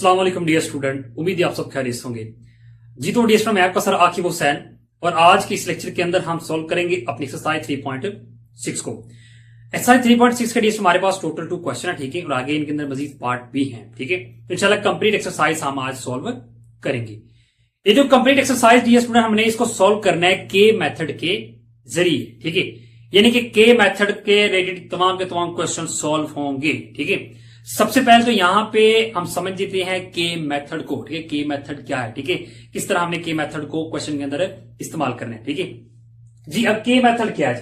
अस्सलाम वालेकुम dear student, उम्मीद है आप सब खैरियत होंगे। जी तो डियर स्टूडेंट, मैं आपका सर आकिब हुसैन और आज के इस लेक्चर के अंदर हम सॉल्व करेंगे अपनी एक्सरसाइज 3.6 को। एक्सरसाइज 3.6 के डियर हमारे पास टोटल 2 क्वेश्चन है, ठीक है, और आगे इनके अंदर मजीद पार्ट भी हैं, ठीक है। तो इंशाल्लाह कंप्लीट एक्सरसाइज हम आज सॉल्व करेंगे। ये जो कंप्लीट एक्सरसाइज डियर स्टूडेंट हमने इसको सॉल्व करना है के मेथड के जरिए, ठीक है। यानी कि के मेथड के रिलेटेड तमाम के तमाम क्वेश्चन सॉल्व होंगे, ठीक है। सबसे पहले तो यहां पे हम समझ लेते हैं के मेथड को, ठीक है। के मेथड क्या है, ठीक है, किस तरह हमने के मेथड को क्वेश्चन के अंदर इस्तेमाल करना है, ठीक है जी। अब के मेथड क्या है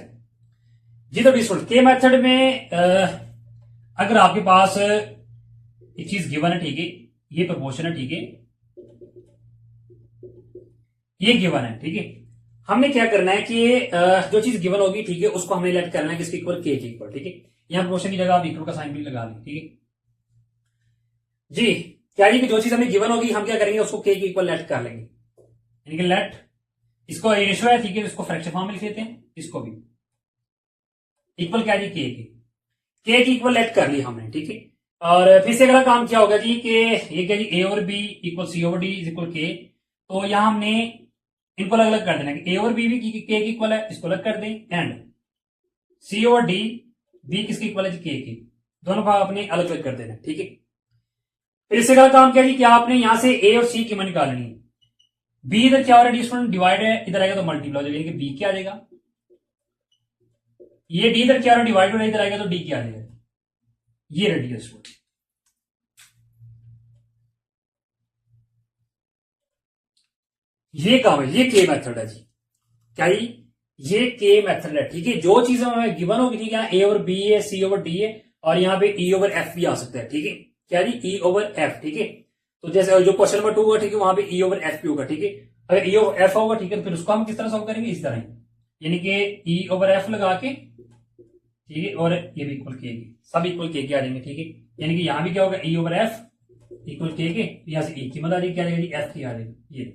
जी, तो डिस्टूडेंट के मेथड में अगर आपके पास एक चीज गिवन है, ठीक है, ये प्रपोर्शन है, ठीक है, ये गिवन है, ठीक है। हमने क्या करना है कि जो चीज गिवन होगी, ठीक है, उसको हमने लेट करना है किसके इक्वल, के इक्वल, ठीक है। यहां प्रपोर्शन की जगह आप इक्वल का साइन भी लगा लें, ठीक है जी। क्या कि जो चीज हमें गिवन होगी हम क्या करेंगे, उसको के इक्वल लेट कर लेंगे, यानी कि लेट इसको रेशियो है, ठीक है, इसको फ्रैक्शन फॉर्म में लिख लेते हैं, इसको भी इक्वल क्या जी के इक्वल लेट कर लिया हमने, ठीक है। और फिर से अगला काम क्या होगा जी कि ये क्या जी, ए और B equal C over D is equal K. तो यहां हमने इनको अलग अलग कर देना कि ए और बी भी के इक्वल है, इसको अलग कर दें, and C over D B किसके इक्वल है जी, के दोनों भाग अपने अलग अलग कर देना, ठीक है। फिर इससे अगला काम क्या जी कि आपने यहां से ए और सी की मान निकालनी है। बी इधर क्या हो रहा है स्टूडेंट, डिवाइड है, इधर आएगा तो मल्टीप्लाई हो जाएगा, यानी कि बी क्या आ जाएगा, ये डी इधर क्या हो रहा है डिवाइड हो रहा है, इधर आएगा तो डी क्या आ जाएगा, ये रेडियस स्टूडेंट। ये काम है, ये के मेथड है जी। क्या ये के मेथड है, ठीक है। जो चीज हमें गिवन होगी, ठीक है, ए और बी है, सी ओवर डी है, और यहां पे ई ओवर एफ भी आ सकता है, ठीक है। क्या जी, ई ओवर एफ, ठीक है। तो जैसे जो क्वेश्चन नंबर 2 होगा, ठीक है, वहां पे ई ओवर एफ भी होगा, ठीक है। अगर ई ओवर एफ होगा, ठीक है, तो फिर उसको हम किस तरह सॉल्व करेंगे, इस तरह, यानी कि ई ओवर एफ लगा के, ठीक है, और ये भी इक्वल के, सब इक्वल के आ जाएंगे, ठीक है। यानी कि यहां भी क्या होगा, ई ओवर एफ इक्वल के, यहां से ई की मदद आ जाएगी, क्या आ जाएगी, एफ की आ जाएगी। ये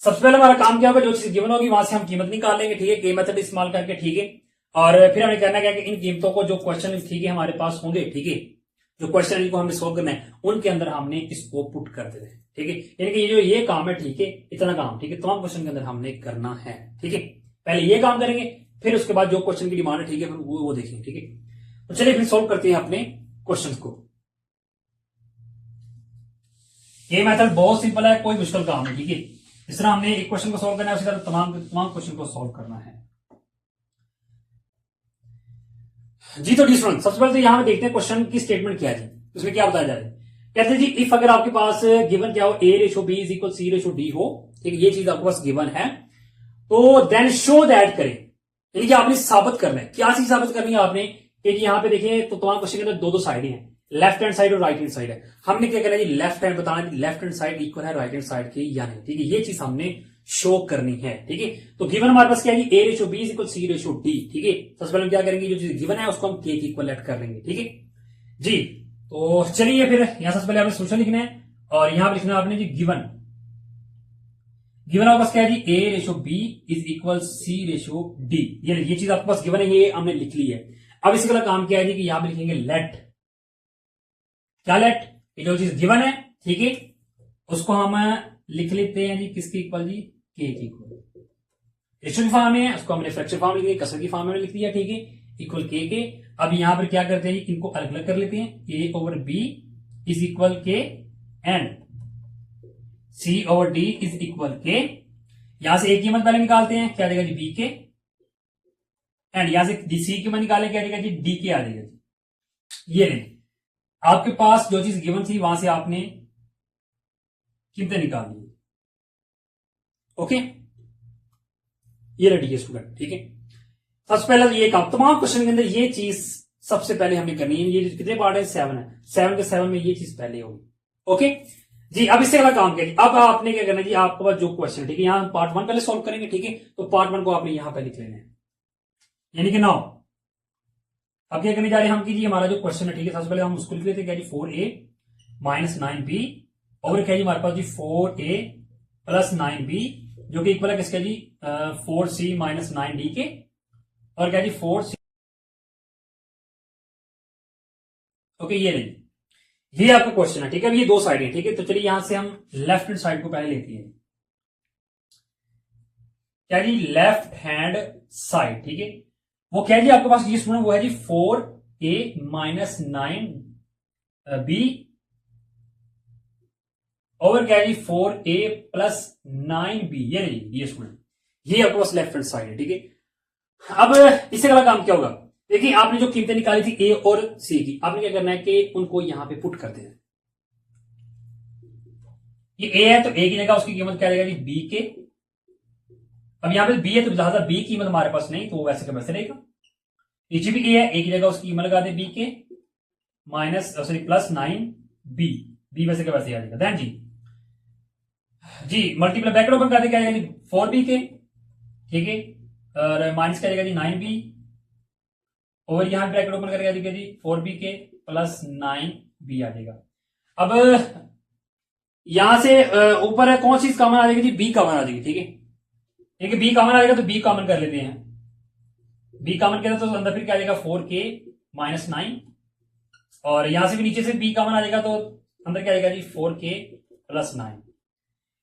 सबसे पहले हमारा काम क्या होगा, जो चीज गिवन होगी वहां से हम कीमत निकाल लेंगे, ठीक है, के मेथड इस्तेमाल करके, ठीक है। और फिर हमें करना क्या है कि इन कीमतों को जो क्वेश्चन, ठीक है, हमारे पास होंगे, ठीक है, जो क्वेश्चन इनको हमने सोल्व करना है उनके अंदर हमने इसको पुट कर देना है, ठीक है। यानी कि ये काम है, ठीक है, इतना काम, ठीक है, तमाम क्वेश्चन के अंदर हमने करना है, ठीक है। पहले ये काम करेंगे, फिर उसके बाद जो क्वेश्चन की डिमांड है, ठीक है, फिर वो देखेंगे, ठीक है। तो चलिए फिर सोल्व करते हैं अपने क्वेश्चन को। ये मेथड बहुत सिंपल है, कोई मुश्किल काम नहीं, ठीक है। इस तरह हमने एक क्वेश्चन को सॉल्व करना है, उसी तरह तमाम क्वेश्चन को सॉल्व करना है जी। तो स्टूडेंट सबसे पहले तो यहां पे देखते हैं क्वेश्चन की स्टेटमेंट क्या है जी, उसमें क्या बताया जा रहा है। कहते हैं जी, इफ अगर आपके पास गिवन क्या हो, A ratio B is equal C ratio D हो, ठीक है, ये चीज आपके पास गिवन है, तो देन शो दैट करें, यानी कि आपने साबित करना है। क्या चीज साबित करनी है आपने, कि यहां पे देखिए तो तमाम क्वेश्चन के अंदर दो साइड हैं, लेफ्ट हैंड साइड और राइट हैंड साइड है। हमने क्या करना है जी, लेफ्ट हैंड बताना है, लेफ्ट हैंड साइड इक्वल है राइट हैंड साइड के या नहीं, ठीक है, ये चीज हमने शो करनी है, ठीक है। तो गिवन हमारे पास क्या है, A ratio B is equal C ratio D, ठीक है। सबसे पहले हम क्या करेंगे, जो चीज गिवन है उसको हम के इक्वल लेट कर लेंगे, ठीक है जी। तो चलिए फिर यहां सबसे पहले आपने सोल्यूशन लिखना है, और यहां पर लिखना है आपने जी गिवन आपके पास क्या है जी, A ratio B is equal C ratio D, ये चीज आपके पास गिवन है, ये हमने लिख ली है। अब इसके अगला काम क्या है जी कि यहां पर लिखेंगे लेट, क्या लेट, ये जो चीज गिवन है, ठीक है, उसको हम लिख लेते हैं जी किसके इक्वल जी, के इक्वल। रेशो की फॉर्म में है, उसको हमने फ्रैक्शन फॉर्म लिख दिया, कसर की फॉर्म में लिख दिया, ठीक है, इक्वल के। अब यहां पर क्या करते हैं, इनको अलग अलग कर लेते हैं, A over B is equal K, and C over D is equal K. यहां से ए की कीमत पहले निकालते हैं, क्या देगा जी, बी के, एंड यहां से सी की कीमत निकाले, क्या देगा जी, डी के आ जाएगा जी। ये नहीं, आपके पास जो चीज गिवन थी वहां से आपने कीमतें निकालनी है, ओके, ये रेडी है स्टूडेंट, ठीक है। सबसे पहले तो ये काम, तमाम क्वेश्चन के अंदर ये चीज सबसे पहले हमें करनी है। ये कितने पार्ट है, 7 है, 7 के 7 में ये चीज पहले होगी, ओके जी। अब इससे अगला काम क्या, अब आपने क्या करना है जी, आपके पास जो क्वेश्चन है, ठीक है, यहां पार्ट 1 पहले सॉल्व करेंगे, ठीक है। तो पार्ट 1 को आपने यहां पर लिख लेना है, यानी कि 9। अब क्या करने जा रहे हैं हम कि जी, हमारा जो क्वेश्चन है, ठीक है, सबसे पहले हम उसको लिख लेते हैं, क्या जी, 4a माइनस 9b और क्या जी हमारे पास जी 4a प्लस 9b, जो कि इक्वल है किसका जी, 4c माइनस 9d के, और क्या जी 4c, ओके, ये नहीं। ये आपका क्वेश्चन है, ठीक है। अब ये दो साइड है, ठीक है। तो चलिए यहां से हम लेफ्ट हैंड साइड को पहले लेते हैं। क्या जी, लेफ्ट हैंड साइड, ठीक है। वो क्या जी आपके पास, ये सुना, वो है जी 4a-9b ओवर क्या जी 4a+9b, ये नहीं, ये सुना, ये आपके पास लेफ्ट हैंड साइड है, ठीक है। अब इससे अगला काम क्या होगा, देखिए आपने जो कीमतें निकाली थी ए और सी की, आपने क्या करना है कि उनको यहां पे पुट कर देना। ये ए है तो ए की जगह उसकी कीमत क्या रहेगा जी बी के। अब यहां पे बी है तो लिहाजा बी की कीमत हमारे पास नहीं, तो वैसे का वैसे रहेगा। नीचे भी ए है, ए की जगह उसकी कीमत लगा दे बी के माइनस सॉरी +9b, बी वैसे का वैसे आ जाएगा। देन जी मल्टीप्लाई ब्रैकेट ओपन कर दे, क्या आएगा जी 4b के, ठीक है, और माइनस क्या आएगा जी 9b, और यहां ब्रैकेट ओपन करके आ जाएगा जी 4b के +9b आ जाएगा। अब यहां से ऊपर है कौन सी कॉमन आ जाएगी जी, बी कॉमन आ जाएगी, ठीक है। ठीक है, बी कॉमन आ जाएगा तो बी कॉमन कर लेते हैं। बी कॉमन किया तो अंदर फिर क्या आ जाएगा 4k-9, और यहां से भी नीचे से बी कॉमन आ जाएगा तो अंदर क्या आएगा जी 4k+9।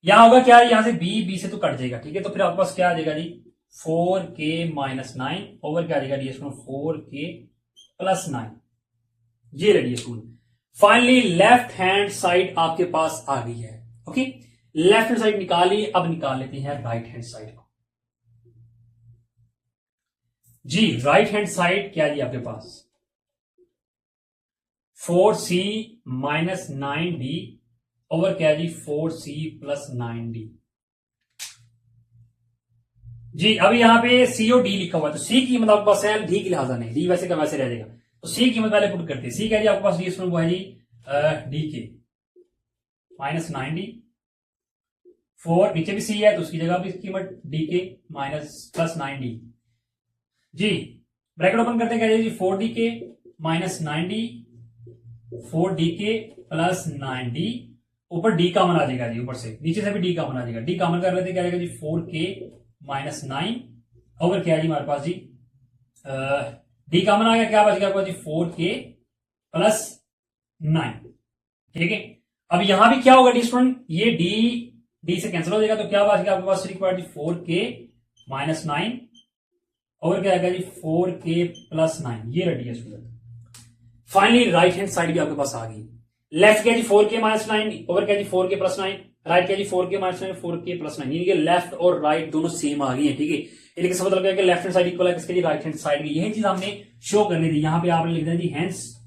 यहां होगा क्या, यहां से बी से तो कट जाएगा, ठीक है। तो फिर आपके पास क्या आ जाएगा जी 4k-9 ओवर क्या आ जाएगा जी 4k+9, ये radius rule. Finally left hand side आपके पास आ गई है, ओके। लेफ्ट हैंड साइड निकाली, अब निकाल लेते हैं राइट हैंड साइड को। जी राइट हैंड साइड क्या जी आपके पास 4c-9d ओवर क्या जी 4c+9d। जी अब यहां पे सी और डी लिखा हुआ है, तो सी की कीमत आपके पास है, डी की लिहाजा नहीं, डी वैसे का वैसे रह जाएगा। तो सी की कीमत पहले पुट करते हैं। सी क्या जी आपके पास, डी वो है जी डी के -9d, 4 नीचे भी सी है तो उसकी जगह भी कीमत डी के +9d। जी ब्रैकेट ओपन करते हैं, क्या जी 4d के -9d, 4d के +9d, ऊपर डी कॉमन आ जाएगा जी, ऊपर से नीचे से भी डी कॉमन आ जाएगा। डी कॉमन कर लेते हैं, क्या आएगा जी 4k-9 ओवर क्या है जी हमारे पास जी डी कॉमन आ गया, क्या बच गया जी 4k+9, ठीक है। अब यहां भी क्या होगा डी स्टूडेंट, ये डी से कैंसिल हो जाएगा, तो क्या बच गया आपके पास 4k-9 और क्या आएगा जी 4k+9, ये radius student. Finally right hand side भी आपके पास आ गई। लेफ्ट क्या जी 4k-9 ओवर क्या जी 4k+9, राइट क्या जी 4k-9 4k+9, ये लेफ्ट और राइट दोनों सेम आ गई है, ठीक है। ये किसका मतलब है कि लेफ्ट हैंड साइड इक्वल है किसके जी राइट हैंड साइड की। यही चीज हमने शो करनी थी, यहां पे आपने लिख दिया जी हैंस,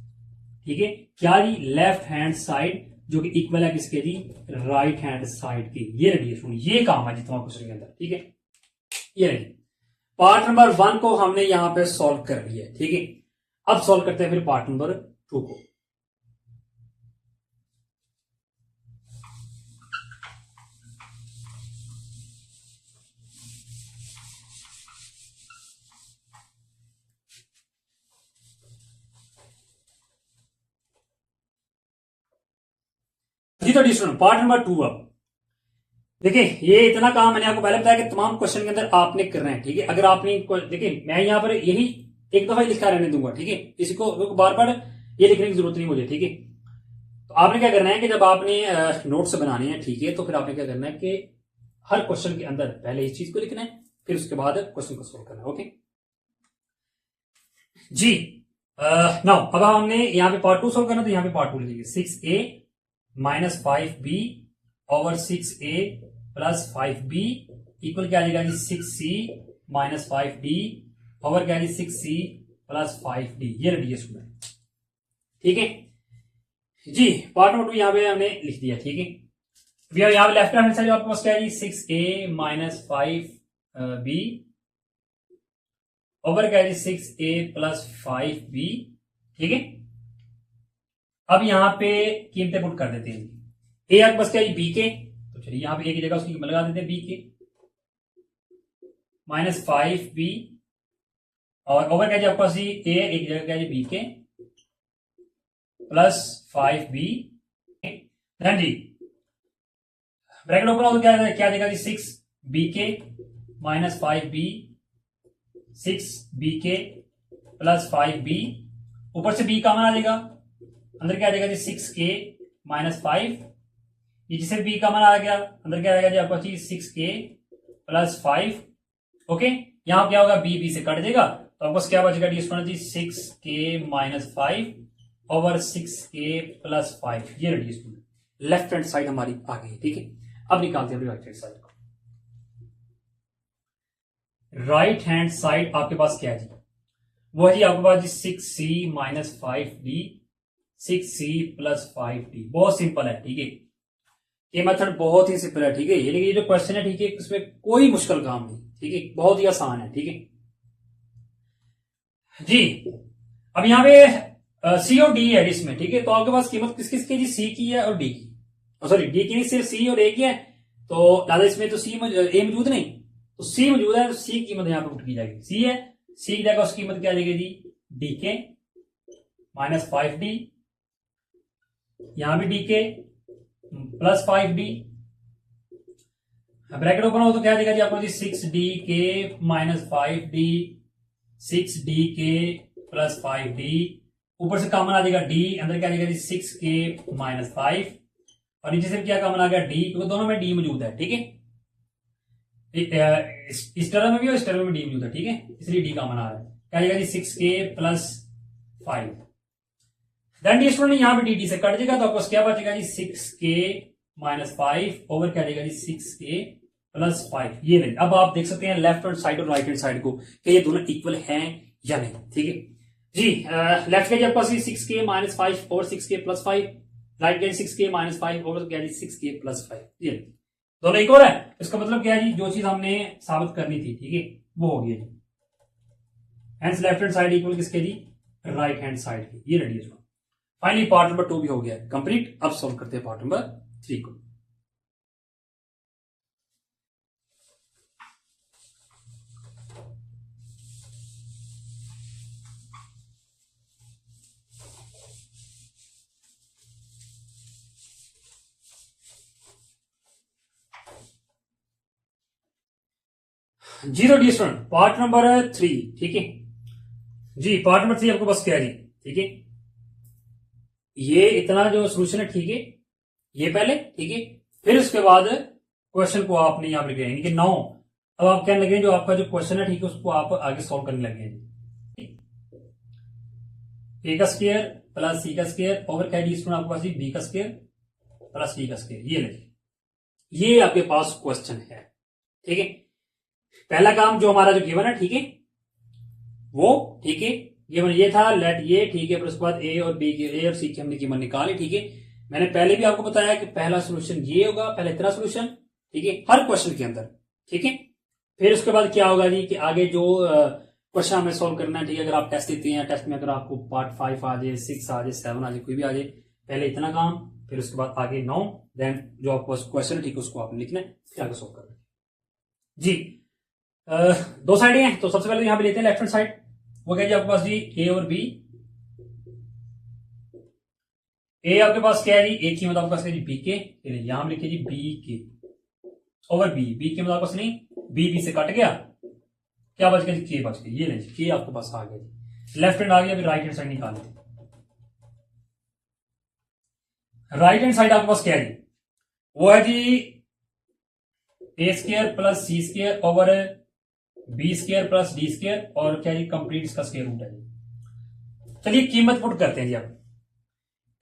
ठीक है, क्या जी लेफ्ट हैंड साइड जो कि इक्वल है किसके जी राइट हैंड साइड की, ये रेडियस। ये काम है जी तुम्हारे क्वेश्चन के अंदर, ठीक है। ये रही पार्ट नंबर 1 को हमने यहां पे सॉल्व कर लिया है, ठीक है। अब सॉल्व करते हैं फिर पार्ट नंबर 2 को। जी तो स्टूडेंट पार्ट नंबर 2। अब देखिए ये इतना काम मैंने आपको पहले बताया कि तमाम क्वेश्चन के अंदर आपने करना है, ठीक है। अगर आपने देखिए मैं यहां पर यही एक दफा ही लिखा रहने दूंगा, ठीक है, किसी को बार बार ये लिखने की जरूरत नहीं मुझे, ठीक है। तो आपने क्या करना है कि जब आपने नोट्स बनाने हैं, ठीक है, तो फिर आपने क्या करना है कि हर क्वेश्चन के अंदर पहले इस चीज को लिखना है, फिर उसके बाद क्वेश्चन को सोल्व करना है, ओके जी। नाउ अब हमने यहाँ पे पार्ट 2 सोल्व करना, तो यहाँ पे पार्ट 2 लिखेंगे 6a-5b ओवर 6a+5b इक्वल क्या आ जाएगा जी 6c-5d ओवर क्या जी 6c+5d, ये रेडियस हुआ, ठीक है जी। पार्ट नंबर 2 यहाँ पे हमने लिख दिया, ठीक है। भैया यहाँ पे लेफ्ट हैंड साइड आपके पास क्या है जी 6a-5b ओवर क्या है जी 6a+5b, ठीक है। अब यहां पे कीमतें पुट कर देते हैं। ए आपके पास क्या है बी के, तो चलिए यहां पे ए की जगह उसकी कीमत लगा देते हैं बी के -5b और ओवर क्या है आपके पास ए एक जगह क्या है बी के +5b। ध्यान जी ब्रैकेट ओपन हो तो क्या आ जाएगा जी 6b के -5b 6b के +5b ऊपर से b कॉमन आ जाएगा अंदर क्या आ जाएगा जी 6k माइनस 5, ये जिसे b कॉमन आ गया, अंदर क्या आएगा जी आपका चीज 6k प्लस 5। ओके, यहां क्या होगा b से कट देगा, तो आपको क्या बचेगा डी स्टूडेंट जी 6k minus 5 over 6k plus 5, ये ready student left hand side हमारी आ गई। ठीक है, अब निकालते हैं राइट हैंड साइड को। राइट हैंड साइड आपके पास क्या है जी, वो है जी आपके पास जी 6c minus 5d 6c plus 5d, बहुत सिंपल है। ठीक है, ये मेथड बहुत ही सिंपल है। ठीक है, ये जो क्वेश्चन है, ठीक है, इसमें कोई मुश्किल काम नहीं। ठीक है, बहुत ही आसान है। ठीक है जी, अब यहां पे सी और डी है इसमें। ठीक है, तो आपके पास कीमत किस किसकी जी, सी की है और डी की, सॉरी डी की नहीं, सिर्फ सी और ए की है। तो दादा इसमें तो सी ए मौजूद नहीं, तो सी मौजूद है, तो सी की कीमत यहां पर पुट की जाएगी। सी है, सी की जगह उसकी कीमत क्या आ जाएगी जी डी के माइनस 5d, यहां भी डी के प्लस 5d, ब्रैकेट ओपन हो तो क्या आ जाएगा जी आपको जी 6d के माइनस 5d 6d के प्लस 5d, ऊपर से कॉमन आ जाएगा d, अंदर क्या आ जाएगा जी 6k माइनस 5, और नीचे से क्या कॉमन आ गया d, क्योंकि दोनों में d मौजूद है। ठीक है, इस टर्म में भी और इस टर्म में डी मौजूद है। ठीक है, इसलिए डी कॉमन आ रहा है, क्या आ जाएगा जी 6k plus 5। Then the student यहां पे डी से कट जाएगा, तो आपको क्या बचेगा जी 6k माइनस 5 ओवर क्या आ जाएगा जी 6k प्लस 5। ये नहीं, अब आप देख सकते हैं लेफ्ट हैंड साइड और राइट हैंड साइड को कि ये दोनों इक्वल हैं या नहीं। ठीक है जी, लेफ्ट का आपके पास 6k माइनस 5 और 6k प्लस 5, राइट का 6k माइनस 5 और क्या जी 6k प्लस 5, ये दोनों इक्वल है। इसका मतलब क्या है जी, जो चीज हमने साबित करनी थी, ठीक है, वो हो गई है। Hence left hand side equal किसके जी, राइट हैंड साइड की। ये रेडी है। फाइनली पार्ट नंबर 2 भी हो गया कंप्लीट। अब सॉल्व करते हैं पार्ट नंबर 3 को। Zero dear student part number 3। ठीक है जी, पार्ट नंबर 3 आपको बस क्या है जी, ठीक है, ये इतना जो सोल्यूशन है, ठीक है, ये पहले, ठीक है, फिर उसके बाद क्वेश्चन को आपने यहां पर लिख यानी कि 9। अब आप कहने लगे जो आपका जो क्वेश्चन है, ठीक है, उसको आप आगे सॉल्व करने लगे ए का स्क्वायर प्लस सी का स्क्वायर ओवर क्या डी स्टूडेंट आपके पास बी का स्क्वायर प्लस डी का स्क्वायर। ये लिखिए, ये आपके पास क्वेश्चन है। ठीक है, पहला काम जो हमारा जो गिवन है, ठीक है, वो, ठीक है, गिवन ये था लेट ये, ठीक है, फिर उसके बाद ए और बी की, ए और सी की हमने गिवन निकाले। ठीक है, मैंने पहले भी आपको बताया कि पहला सोल्यूशन ये होगा, पहले इतना सोल्यूशन, ठीक है, हर क्वेश्चन के अंदर। ठीक है, फिर उसके बाद क्या होगा जी कि आगे जो क्वेश्चन हमें सॉल्व करना है, ठीक है, अगर आप टेस्ट देते हैं, टेस्ट में अगर आपको पार्ट 5 आ जाए, 6 आ जाए, 7 आ जाए, कोई भी आ जाए, पहले इतना काम, फिर उसके बाद आगे 9, देन जो आपको क्वेश्चन, ठीक है, उसको आपने लिखना है, फिर आगे सॉल्व करना है जी। दो साइडें हैं, तो सबसे पहले यहां पे लेते हैं लेफ्ट हैंड साइड, वो क्या जी आपके पास जी ए और बी। ए आपके पास क्या है जी, ए की मतलब आपके पास क्या जी बी के, यहां लिखिए जी बी के ओवर बी, बी के मतलब आपके पास नहीं, बी से कट गया, क्या बच गया जी के बच गया। ये नहीं, के आपके पास आ गया जी, लेफ्ट हैंड आ गया, अभी राइट हैंड साइड निकाले। राइट हैंड साइड आपके पास क्या है जी, वो है जी A square plus C square over B square plus D square, और क्या जी कंप्लीट इसका स्क्वायर रूट है जी। चलिए कीमत पुट करते हैं जी, अब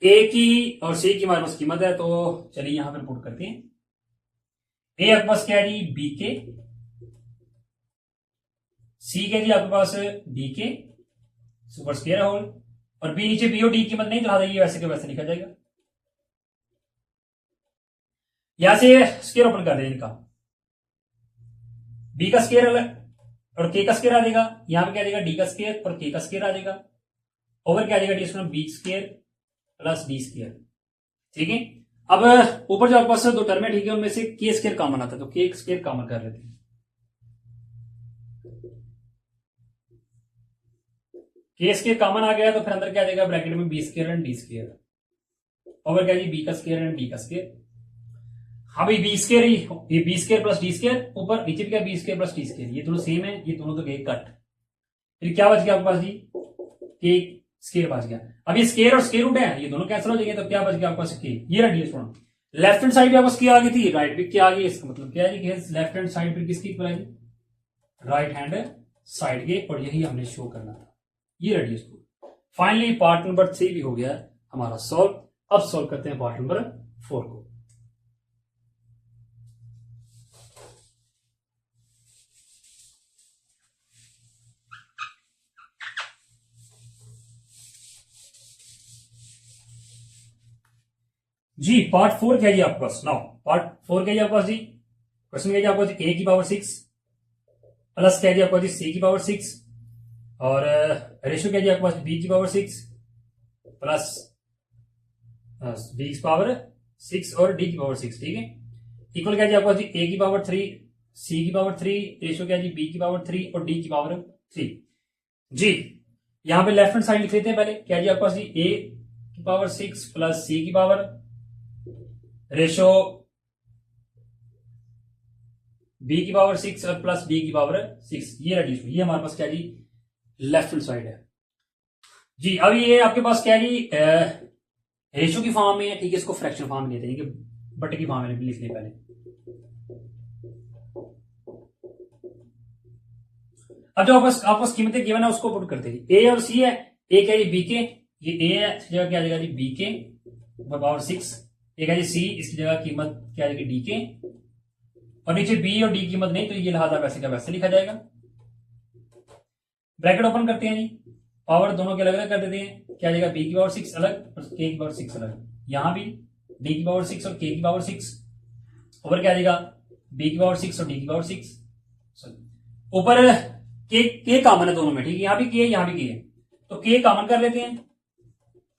ए की और सी की हमारे पास कीमत है, तो चलिए यहां पर पुट करते हैं। ए आपके पास क्या है जी बी के, सी के जी आपके पास डी के सुपर स्क्वायर होल, और बी नीचे बी और डी की कीमत नहीं दिखा देगी, वैसे के वैसे लिखा जाएगा। यहां से स्क्वायर ओपन कर दें इनका, बी का स्क्वायर और के का स्क्वायर आ जाएगा, यहां पे क्या आ जाएगा डी का स्क्वायर और के का स्क्वायर आ जाएगा, ओवर क्या आ जाएगा D square B square plus D square. ठीक है, अब ऊपर जो आपके पास दो टर्म है, ठीक है, उनमें से के स्क्वायर कॉमन आता है, तो के स्क्वायर कॉमन कर लेते हैं। के स्क्वायर कॉमन आ गया, तो फिर अंदर क्या आ जाएगा ब्रैकेट में B square and D square, over क्या जी बी का स्क्वायर एंड डी का स्क्वायर। हाँ भाई बी स्क्वायर ही, ये B square plus D square, ऊपर नीचे क्या B square plus D square, ये दोनों सेम है, ये दोनों तो गए कट। फिर क्या बच गया आपके पास जी के स्केयर बच गया। अब ये स्केयर और स्केयर रूट है, ये दोनों कैंसिल हो जाएंगे, तो क्या बच गया आपके पास के, ये रहा dear student. Left hand side पे आपको क्या आ गई थी, राइट पे क्या आ गई, इसका मतलब क्या है कि लेफ्ट हैंड साइड पे किसकी इक्वल आएगी, राइट हैंड साइड के, और यही हमने शो करना था। ये रहा dear student. Finally part number 3 भी हो गया हमारा सॉल्व। अब सॉल्व करते हैं पार्ट नंबर 4 को। जी पार्ट 4 क्या है जी आपके पास, नाउ पार्ट 4 क्या है आपके पास जी, क्वेश्चन क्या है आपके पास, ए की पावर 6 प्लस क्या है आपके पास सी की पावर 6, और रेशियो क्या है आपके पास, बी की पावर 6 प्लस बी की पावर 6 और डी की पावर 6, ठीक है। इक्वल क्या है आपके पास जी, ए की पावर 3 सी की पावर 3, रेशियो क्या है जी, बी की पावर 3 और डी की पावर 3। जी यहां पे लेफ्ट हैंड साइड लिख लेते हैं पहले, क्या जी आपके पास जी, ए की पावर 6 प्लस सी की पावर, रेशो बी की पावर 6 और प्लस डी की पावर 6, ये रेडियो, ये हमारे पास क्या जी, लेफ्ट हैंड साइड है जी। अब ये आपके पास क्या जी, रेशो की फॉर्म में है, ठीक है, इसको फ्रैक्शन फॉर्म में लेते हैं, बटे की फॉर्म में लिख लें पहले। अब जो आपस कीमतें गिवन है उसको पुट करते हैं, ए और सी है, ए क्या जी बी के, ये ए है, इसकी जगह क्या आ जाएगा जी बी के पावर 6, एक है जी सी, इसकी जगह कीमत क्या आ जाएगी डी के, और नीचे बी और डी की कीमत नहीं, तो ये लिहाजा वैसे का वैसे लिखा जाएगा। ब्रैकेट ओपन करते हैं जी, पावर दोनों के अलग अलग कर देते हैं, क्या आ जाएगा, बी की पावर 6 अलग और के की पावर 6 अलग, यहां भी डी की पावर 6 और के की पावर 6, ऊपर क्या आ जाएगा, बी की पावर 6 और डी की पावर 6, ऊपर के कॉमन है दोनों में, ठीक है, यहां भी के यहां भी के है, तो के कॉमन कर लेते हैं,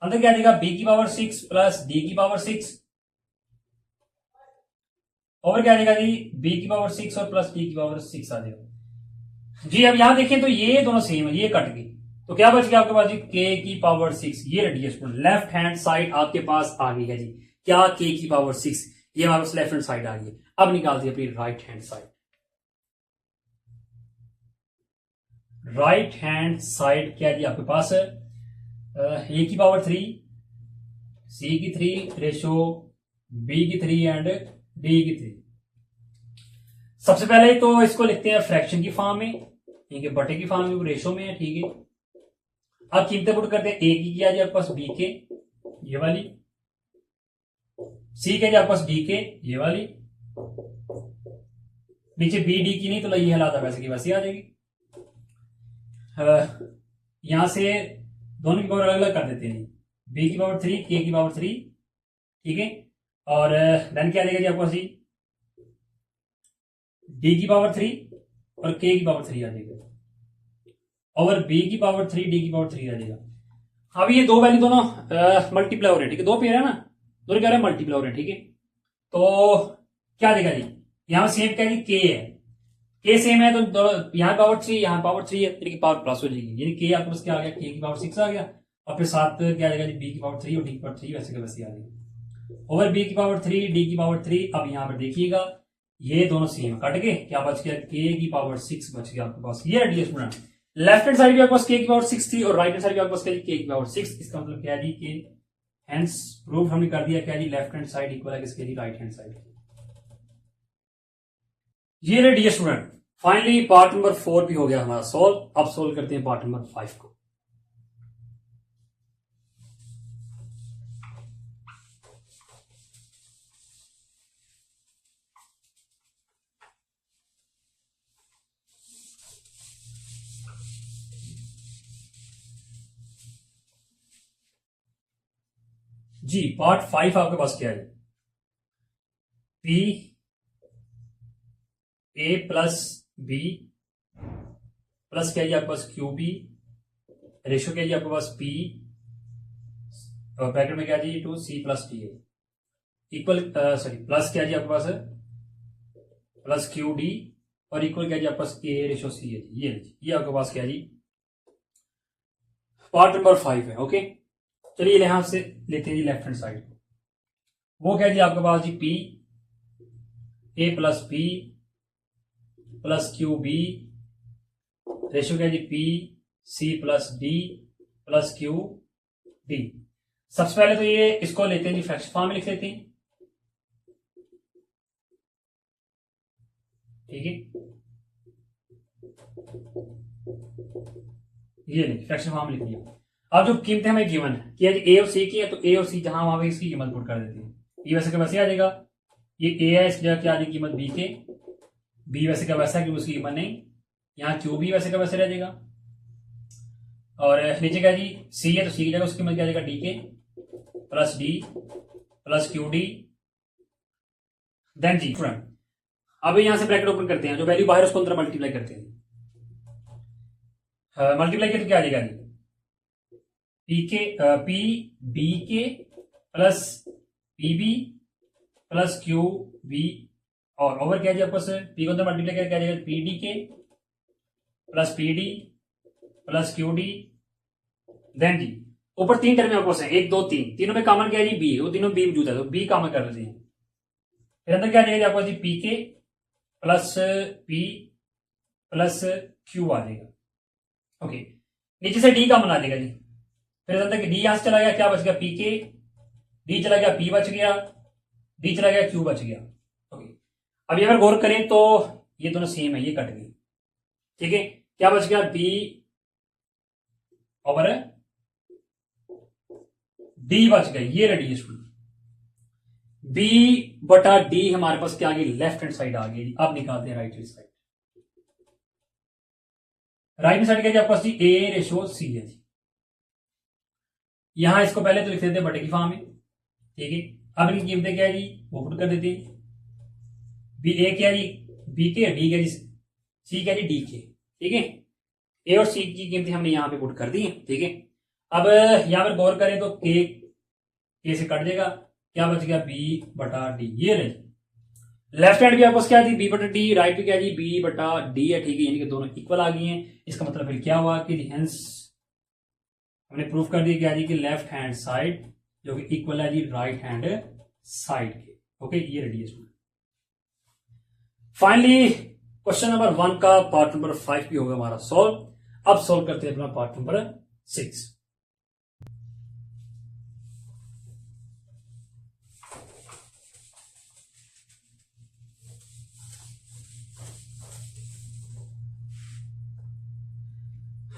अंदर क्या आ जाएगा, बी की पावर 6 प्लस डी की पावर 6, और क्या आ जाएगा जी, बी की पावर 6 और प्लस डी की पावर 6 आ जाएगा जी। अब यहां देखें तो ये दोनों सेम है, ये कट गई, तो क्या बच गया आपके पास जी, के की पावर 6, ये रेडियस लेफ्ट हैंड साइड आपके पास आ गई है जी, क्या के की पावर 6, ये हमारे पास लेफ्ट हैंड साइड आ गई है। अब निकालती है अपनी right hand side, right hand side क्या जी आपके पास है, ए की पावर 3, सी की 3, रेशो बी की 3 एंड डी की 3। सबसे पहले तो इसको लिखते हैं फ्रैक्शन की फॉर्म में, ठीक है, बटे की फॉर्म में, रेशो में है, ठीक है। अब कीमतें पुट करते हैं, ए की क्या जी आपके पास बी के, ये वाली, सी के जी आपके पास डी के, ये वाली, नीचे बी डी की नहीं, तो ये हालात वैसे की वैसे आ जाएगी। यहां से दोनों की पावर अलग अलग कर देते हैं, बी की पावर 3 के की पावर 3, ठीक है, और देन क्या देगा जी आपको सी, डी की पावर 3 और के की पावर 3 आ जाएगा, और बी की पावर 3 डी की पावर 3 आ जाएगा। अब ये दो वैल्यू दोनों मल्टीप्लाई हो रहे हैं, ठीक है, दो पेयर है ना, दोनों क्या रहे हैं मल्टीप्लाई हो रहे हैं, ठीक है। तो क्या देगा जी, यहां सेम क्या जी, के है, के सेम है, तो यहां पावर 3 यहां पावर 3 है, यानी कि पावर प्लस हो जाएगी, यानी के आपके पास क्या आ गया, के की पावर 6 आ गया, और फिर साथ क्या आ जाएगा जी, बी की पावर 3 और डी की पावर 3 वैसे का वैसे आ जाएगी, ओवर बी की पावर 3 डी की पावर 3। अब यहां पर देखिएगा ये दोनों सेम कट गए, क्या बच गया, के की पावर 6 बच गया आपके पास। ये dear student, left hand side भी आपके पास के की पावर 6 थी और राइट हैंड साइड भी आपके पास के की पावर 6, इसका मतलब क्या है जी, के हेंस प्रूफ हमने कर दिया क्या जी, लेफ्ट हैंड साइड इक्वल है किसके जी, राइट हैंड साइड। ये रे dear student, finally part number 4 भी हो गया हमारा सॉल्व। अब सॉल्व करते हैं पार्ट नंबर 5 को। जी पार्ट 5 आपके पास क्या है, P A plus B plus क्या है आपके पास क्यू बी, रेशियो क्या है आपके पास पी ब्रैकेट में क्या जी, टू सी प्लस डी है, इक्वल सॉरी प्लस क्या जी आपके पास है, प्लस क्यू डी, और इक्वल क्या जी आपके पास ए रेशियो सी है, ये आपके पास क्या जी, पार्ट नंबर 5 है। ओके चलिए यहां से लेते हैं जी लेफ्ट हैंड साइड, वो क्या जी आपके पास जी, P A plus B plus Q B, ratio क्या जी, P C plus D plus Q D. सबसे पहले तो ये इसको लेते हैं जी, फ्रैक्शन फॉर्म में लिख लेते हैं, ठीक है। ये नहीं, फ्रैक्शन फॉर्म लिख दिया। अब जो कीमतें हमें गिवन है कि ए और सी की है, तो ए और सी जहां वहां पे इसकी कीमत पुट कर देते हैं। ये वैसे का वैसे आ जाएगा, ये ए है, इसकी जगह क्या आ जाएगी कीमत बी के, बी वैसे का वैसा क्योंकि उसकी कीमत नहीं, यहाँ क्यू भी वैसे का वैसे रह जाएगा। और नीचे क्या जी सी है, तो सी की जगह उसकी कीमत क्या आ जाएगा डी के plus D plus Q D. Then जी स्टूडेंट अब यहां से ब्रैकेट ओपन करते हैं, जो वैल्यू बाहर उसको अंदर मल्टीप्लाई करते हैं। मल्टीप्लाई किया तो क्या आ जाएगा जी, P B K plus P B plus Q B, और ओवर क्या है आपस पी को अंदर मल्टीप्लाई करके क्या जाएगा पी डी के plus P D plus Q D. Then जी ऊपर तीन टर्म आपस है, एक दो तीन, तीनों में कॉमन क्या है जी बी, वो तीनों बी मौजूद है तो बी कॉमन कर लेते हैं। फिर अंदर क्या जाएगा आपको जी पी के प्लस पी प्लस क्यू आ जाएगा। ओके, नीचे से डी कॉमन आ जाएगा जी, फिर अंदर डी यहां से चला गया, क्या बच गया पी के, डी चला गया पी बच गया, डी चला गया क्यू बच गया। ओके, अब अगर गौर करें तो ये दोनों सेम है, ये कट गए, ठीक है। क्या बच गया बी ओवर डी बच गया, ये रेडियस बी बटा डी हमारे पास क्या आ गई, लेफ्ट हैंड साइड आ गई। अब निकालते हैं right hand side. Right hand side क्या आपके पास जी ए रेशो सी है जी, यहां इसको पहले तो लिख देते हैं बटे की फॉर्म में, ठीक है। अब इनकी कीमतें क्या है जी वो पुट कर देते हैं, बी ए क्या जी बी के, डी क्या जी सी क्या जी डी के, ठीक है। ए और सी की कीमतें हमने यहां पे पुट कर दी है, ठीक है। अब यहां पर गौर करें तो के से कट जाएगा, क्या बच गया बी बटा डी, ये रही। लेफ्ट हैंड भी आपको क्या थी बी बटा डी, राइट भी क्या जी बी बटा डी है, ठीक है। यानी कि दोनों इक्वल आ गई हैं। इसका मतलब फिर क्या हुआ कि हेंस हमने प्रूफ कर दिया क्या जी कि लेफ्ट हैंड साइड जो कि इक्वल है जी राइट हैंड साइड के। ओके, ये रेडियस में। फाइनली क्वेश्चन नंबर 1 का पार्ट नंबर 5 भी होगा हमारा सॉल्व। अब सॉल्व करते हैं अपना पार्ट नंबर 6।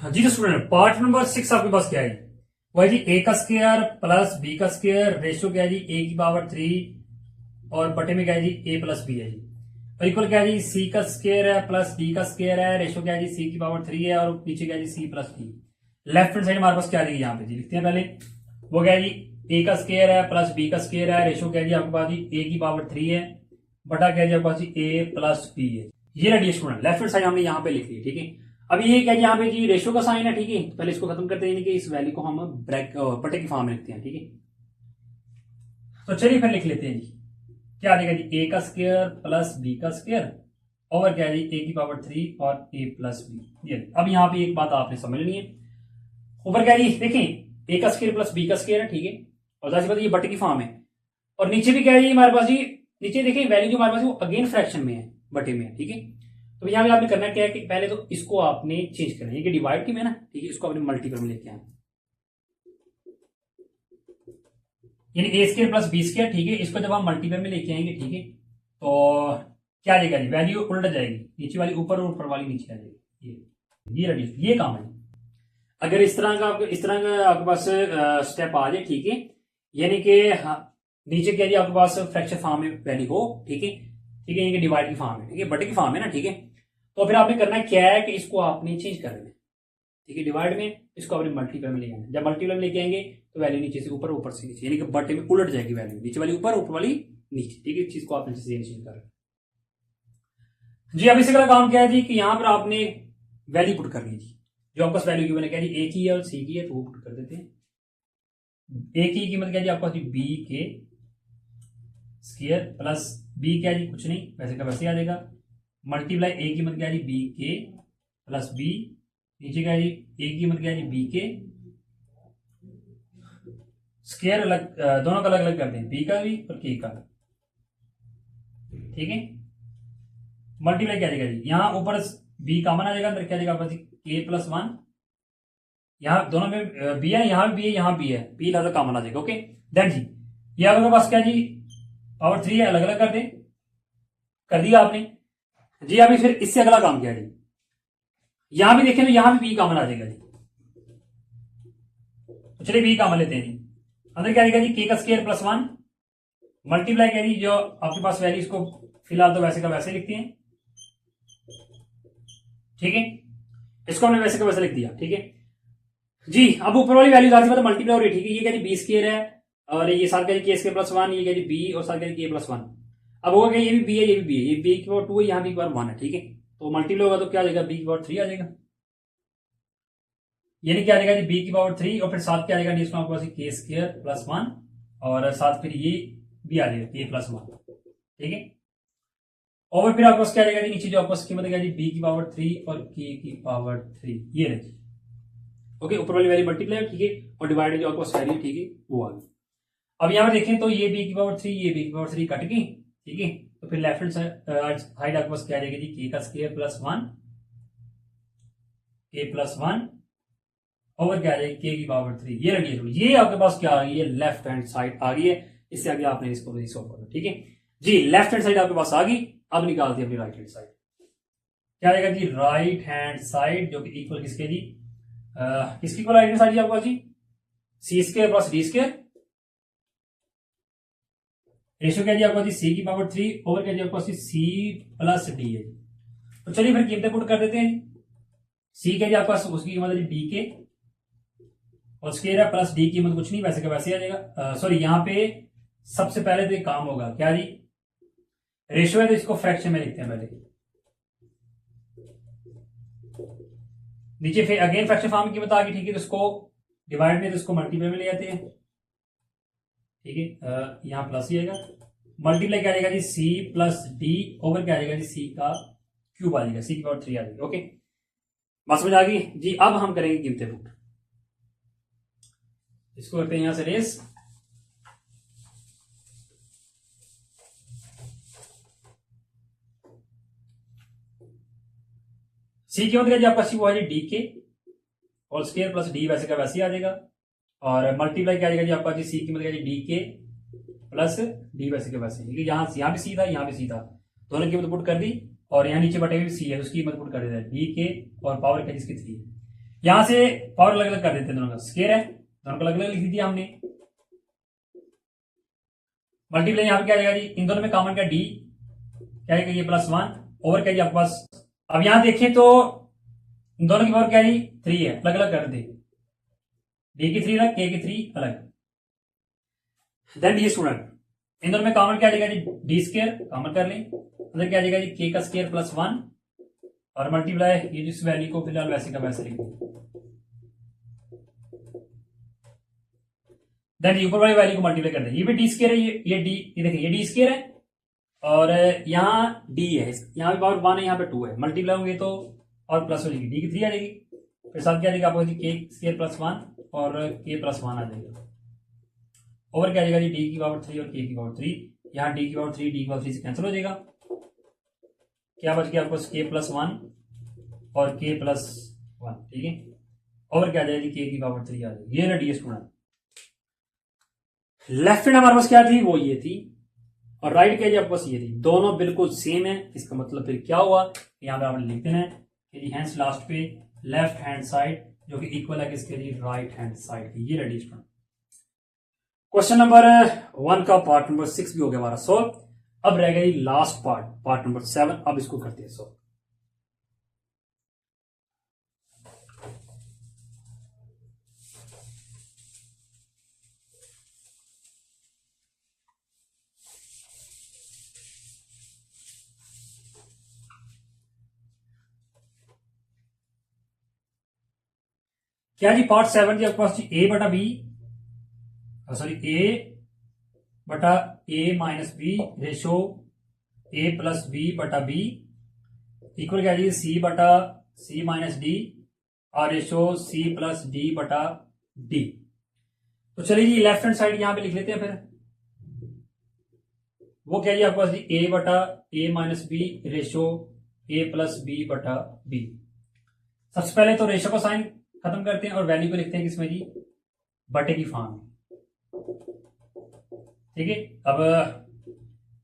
जी तो स्टूडेंट पार्ट नंबर 6 आपके पास क्या है, वही जी ए का स्क्वायर प्लस बी का स्क्वायर रेशियो क्या है जी ए की पावर 3 और बटे में क्या है जी ए प्लस बी है जी, और इक्वल क्या है जी सी का स्क्वायर है प्लस डी का स्क्वायर है, रेशियो क्या है जी सी की पावर 3 है और नीचे क्या है जी C plus D. Left hand side हमारे पास क्या है यहाँ पे जी लिखते हैं पहले, वो क्या है जी ए का स्क्वायर है प्लस बी का स्क्वायर है, रेशियो क्या है जी आपके पास जी ए की पावर 3 है बटा क्या है जी आपके पास जी ए प्लस बी है। ये radius student left hand side हमने यहाँ पे लिख ली, ठीक है। अभी ये क्या यहाँ पे जी रेशियो का साइन है, ठीक है। पहले इसको खत्म करते हैं कि इस वैल्यू को हम ब्रैक बटे की फॉर्म में लिखते हैं, ठीक है। तो चलिए फिर लिख लेते हैं जी, क्या आ जाएगा जी ए का स्क्वायर प्लस बी का स्क्वायर ओवर क्या है जी ए की पावर 3 और ए प्लस बी। ये अब यहाँ पे एक बात आपने समझनी है, ऊपर क्या है जी देखें ए का स्क्वायर प्लस बी का स्क्वायर है, ठीक है, और जाहिर बात ये बटे की फॉर्म है। और नीचे भी क्या है जी हमारे पास जी, नीचे देखें वैल्यू जो हमारे पास वो अगेन फ्रैक्शन में है, बटे में है, ठीक है। तो यहाँ पे आपने करना क्या है कि पहले तो इसको आपने चेंज करना है, कि डिवाइड की में ना, ठीक है, इसको आपने मल्टीपल में लेके आए, यानी ए स्क्वायर प्लस बी स्क्वायर, ठीक है। इसको जब आप मल्टीपल में लेके आएंगे, ठीक है, तो क्या आ जाएगा जी वैल्यू उल्ट जाएगी, नीचे वाली ऊपर और ऊपर वाली नीचे आ जाएगी। ये रेडियस ये काम है। अगर इस तरह का आपके पास स्टेप आ जाए, ठीक है, यानी कि नीचे क्या जी आपके पास फ्रैक्शन फॉर्म में वैल्यू हो, ठीक है, ठीक है, यानी कि डिवाइड की फॉर्म है, ठीक है, बटे की फॉर्म है ना, ठीक है। तो फिर आपने करना क्या है कि इसको आपने चेंज कर देना, ठीक है, डिवाइड में इसको आपने मल्टीपल में ले आना। जब मल्टीपल में लेके आएंगे तो वैल्यू नीचे से ऊपर, ऊपर से नीचे, यानी कि बटे में उलट जाएगी वैल्यू, नीचे वाली ऊपर, ऊपर वाली नीचे, ठीक है। इस चीज को आपने चेंज कर जी। अब इसी का काम क्या है जी कि यहां पर आपने वैल्यू पुट करनी है जी, जो आपका वैल्यू गिवन है क्या जी ए की है और सी की है, तो वो पुट कर देते हैं। ए की कीमत क्या जी आपका बी के स्क्वायर प्लस बी क्या जी कुछ नहीं वैसे का वैसे आ जाएगा, मल्टीप्लाई ए की कीमत क्या जी बी के प्लस बी, नीचे क्या जी ए की कीमत क्या जी बी के स्क्वायर अलग, दोनों का अलग अलग करते हैं, बी का भी और के का, ठीक है। मल्टीप्लाई क्या जाएगा जी, यहां ऊपर बी कॉमन आ जाएगा, अंदर क्या जाएगा के प्लस 1 यहाँ दोनों में बी है, यहाँ भी बी है, यहाँ बी है, बी लिहाजा कॉमन आ जाएगा। ओके देन जी ये आपके पास क्या जी पावर 3 है, अलग अलग कर दे, कर दिया आपने जी। अभी फिर इससे अगला काम किया जी, यहां भी देखें तो यहां भी बी कॉमन आ जाएगा जी। तो चलिए बी कॉमन लेते हैं जी। अंदर क्या आएगा जी के का स्क्वायर प्लस 1 मल्टीप्लाई क्या जी जो आपके पास वैल्यू, इसको फिलहाल तो वैसे का वैसे लिखते हैं, ठीक है, इसको हमने वैसे का वैसे लिख दिया, ठीक है जी। अब ऊपर वाली वैल्यू जाती है मल्टीप्लाई हो रही है, ठीक है, ये क्या जी बी स्क्वायर है और ये साथ क्या जी के स्क्वायर प्लस 1, ये क्या जी बी और साथ क्या जी के प्लस 1। अब होगा क्या ये भी बी है, ये भी बी है, ये बी की पावर 2 है, यहाँ बी की पावर 1 है, ठीक है। तो मल्टीप्लाई होगा तो क्या आ जाएगा बी की पावर 3 आ जाएगा, यानी क्या आ जाएगा जी बी की पावर 3 और फिर साथ क्या आ जाएगा इसमें आपके पास के स्क्वायर प्लस 1 और साथ फिर ये भी आ जाएगा के प्लस 1, ठीक है। और फिर आपके पास क्या आ जाएगा जी नीचे जो आपके पास कीमत है जी बी की पावर 3 और के की पावर 3, ये रही। ओके ऊपर वाली वैल्यू मल्टीप्लाई, ठीक है, और डिवाइडेड जो आपके पास वैल्यू, ठीक है, वो आ गई। अब यहां पर देखें तो ये बी की पावर 3, ये बी की पावर 3 कट गई, ठीक है। तो फिर लेफ्ट हैंड साइड आपके पास क्या आ जाएगा जी के का स्क्वायर प्लस 1 के प्लस 1 ओवर क्या आ जाएगी के की पावर 3, ये रखिए। ये आपके पास क्या आ गई है लेफ्ट हैंड साइड आ गई है। इससे आगे आपने इसको सॉल्व करना, ठीक है जी। लेफ्ट हैंड साइड आपके पास आ गई, अब निकालते हैं अपनी राइट हैंड साइड। क्या आएगा जी राइट हैंड साइड जो कि इक्वल किसके जी किसकी इक्वल राइट हैंड साइड जी आपके पास जी C square plus D square, ratio क्या जी आपको जी सी की पावर 3 ओवर क्या जी आपको सी प्लस डी है। तो चलिए फिर कीमतें पुट कर देते हैं। सी क्या जी आपके पास उसकी कीमत है डी के और स्क्वायर है प्लस डी की कीमत कुछ नहीं वैसे का वैसे आ जाएगा। सॉरी यहाँ पे सबसे पहले तो एक काम होगा क्या जी रेशियो है तो इसको फ्रैक्शन में लिखते हैं पहले, नीचे फिर अगेन फ्रैक्शन फॉर्म की कीमत आ गई, ठीक है, तो इसको डिवाइड में तो इसको मल्टीप्लाई में ले जाते हैं, ठीक है। यहां प्लस ही आएगा, मल्टीप्लाई क्या आएगा जी सी प्लस डी ओवर क्या आएगा जी सी का क्यूब आ जाएगा, सी की पावर 3 आ जाएगी। ओके बात समझ आ गई जी। अब हम करेंगे कीमतें पुट, इसको करते हैं यहां से रेस। सी की कीमत क्या जी आपका सी वो है जी डी के और स्क्वायर प्लस डी वैसे का वैसे आ जाएगा और मल्टीप्लाई क्या आ जाएगा जी आपका जी सी की कीमत क्या जी डी के प्लस डी वैसे का वैसे, क्योंकि यहाँ भी सी था यहाँ भी सी था, दोनों की कीमत पुट कर दी और यहाँ नीचे बटे हुए सी है उसकी कीमत पुट कर देते हैं डी के और पावर क्या जिसकी 3 है। यहां से पावर अलग अलग कर देते हैं, दोनों का स्क्वायर है दोनों को अलग अलग लिख दिया हमने। मल्टीप्लाई यहाँ पे क्या जाएगा जी इन दोनों में कॉमन क्या डी क्या है ये प्लस 1 ओवर क्या जी आपके पास। अब यहां देखें तो इन दोनों की पावर क्या जी 3 है, अलग अलग कर दे, डी की 3 अलग के की 3 अलग। देन डी स्टूडेंट इन दोनों में कॉमन क्या आ जाएगा जी डी स्क्वायर कॉमन कर लें, अंदर क्या आ जाएगा जी के का स्क्वायर प्लस 1 और मल्टीप्लाई ये जिस वैल्यू को फिलहाल वैसे का वैसे लिखें। देन ये ऊपर वाली वैल्यू को मल्टीप्लाई कर दें, ये भी डी स्क्वायर है, ये डी, ये देखिए ये डी स्क्वायर है और यहाँ डी है, यहाँ पे पावर 1 है यहाँ पे 2 है, मल्टीप्लाई होंगे तो और प्लस हो जाएगी डी की 3 आ जाएगी, फिर साथ क्या आ जाएगा आपको के स्क्वायर प्लस 1 और के प्लस 1 आ जाएगा ओवर क्या आ जाएगा जी डी की पावर 3 और के की पावर 3, यहाँ डी की पावर 3 डी की पावर 3 से कैंसिल हो जाएगा, क्या बच गया आपको के प्लस 1 और के प्लस 1, ठीक है, ओवर क्या आ जाएगी के की पावर 3 आ जाएगी। ये ना डी स्टूडेंट लेफ्ट हैंड हमारे पास क्या थी वो ये थी और राइट क्या जी आपके पास ये थी, दोनों बिल्कुल सेम है। इसका मतलब फिर क्या हुआ यहाँ पे आपने लिख देना है कि हैंस लास्ट पे लेफ्ट हैंड साइड जो कि इक्वल है किसके लिए राइट हैंड साइड की, ये रेडी स्टूडेंट। क्वेश्चन नंबर 1 का पार्ट नंबर 6 भी हो गया हमारा सॉल्व। अब रह गई लास्ट पार्ट नंबर 7, अब इसको करते हैं सॉल्व। क्या जी पार्ट 7 जी आपके पास जी ए बटा बी सॉरी ए बटा A minus B ratio A plus B बटा बी इक्वल क्या जी सी बटा सी माइनस डी और रेशो सी प्लस डी बटा डी। तो चलिए जी लेफ्ट हैंड साइड यहां पे लिख लेते हैं फिर, वो क्या जी आपके पास जी ए बटा A minus B ratio A plus B बटा बी। सबसे पहले तो रेशो का साइन खत्म करते हैं और वैल्यू को लिखते हैं किसमें जी, बटे की फॉर्म में। ठीक है, अब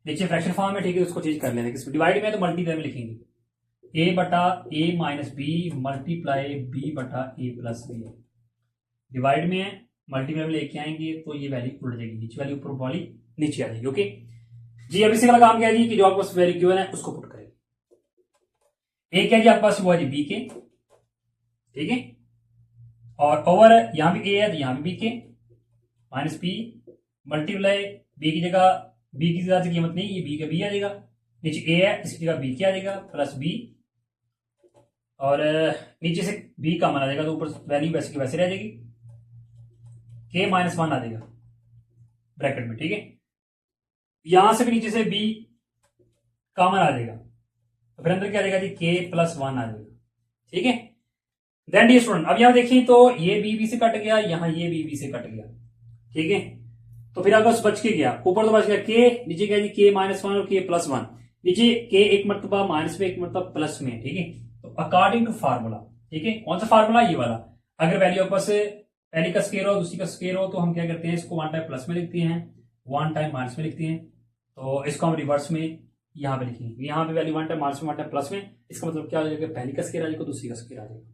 देखिए फ्रैक्शन फॉर्म में, ठीक है, उसको चेंज कर लेते हैं किसमें, डिवाइड में तो मल्टीप्लाई में लिखेंगे, ए बटा A minus B multiply B बटा ए प्लस बी। डिवाइड में है, मल्टीप्लाई में लेके आएंगे तो ये वैल्यू उल्ट जाएगी, नीचे वाली ऊपर वाली नीचे आ जाएगी। ओके जी, अभी से काम क्या है जी कि जो आपके पास वैल्यू गिवन है उसको पुट करेंगे। ए क्या जी आपके पास हुआ जी बी के, ठीक है, और ओवर यहां भी ए है तो यहां भी बी के माइनस बी मल्टीप्लाई बी की जगह, बी की ज्यादा कीमत नहीं, ये बी का बी आ जाएगा, नीचे ए है इसकी जगह बी क्या आ जाएगा प्लस बी, और नीचे से बी कॉमन आ जाएगा तो ऊपर वैल्यू वैसे की वैसे रह जाएगी, के माइनस वन आ जाएगा ब्रैकेट में। ठीक है, यहां से भी नीचे से बी कॉमन आ जाएगा तो फिर अंदर क्या आ जाएगा जी, के प्लस वन आ जाएगा। ठीक है, देन डी स्टूडेंट अब यहां देखिए तो ये बी से कट गया, यहां ये बी से कट गया। ठीक है, तो फिर अगर बच के गया, ऊपर तो बच गया के, नीचे क्या जी के माइनस वन और के प्लस वन, नीचे के एक मरतबा माइनस में एक मरतबा प्लस में। ठीक है, तो अकॉर्डिंग टू फार्मूला, ठीक है, कौन सा फार्मूला, ये वाला, अगर वैल्यू आपके पास पहली का स्केयर हो दूसरी का स्केयर हो तो हम क्या करते हैं, इसको वन टाइम प्लस में लिखते हैं, वन टाइम माइनस में लिखते हैं, तो इसको हम रिवर्स में यहां पे लिखेंगे, यहां पे वैल्यू वन टाइम माइनस में वन टाइम प्लस में, इसका मतलब क्या हो जाएगा, पहली का स्केयर आ जाएगा दूसरी का स्केयर आ जाएगा,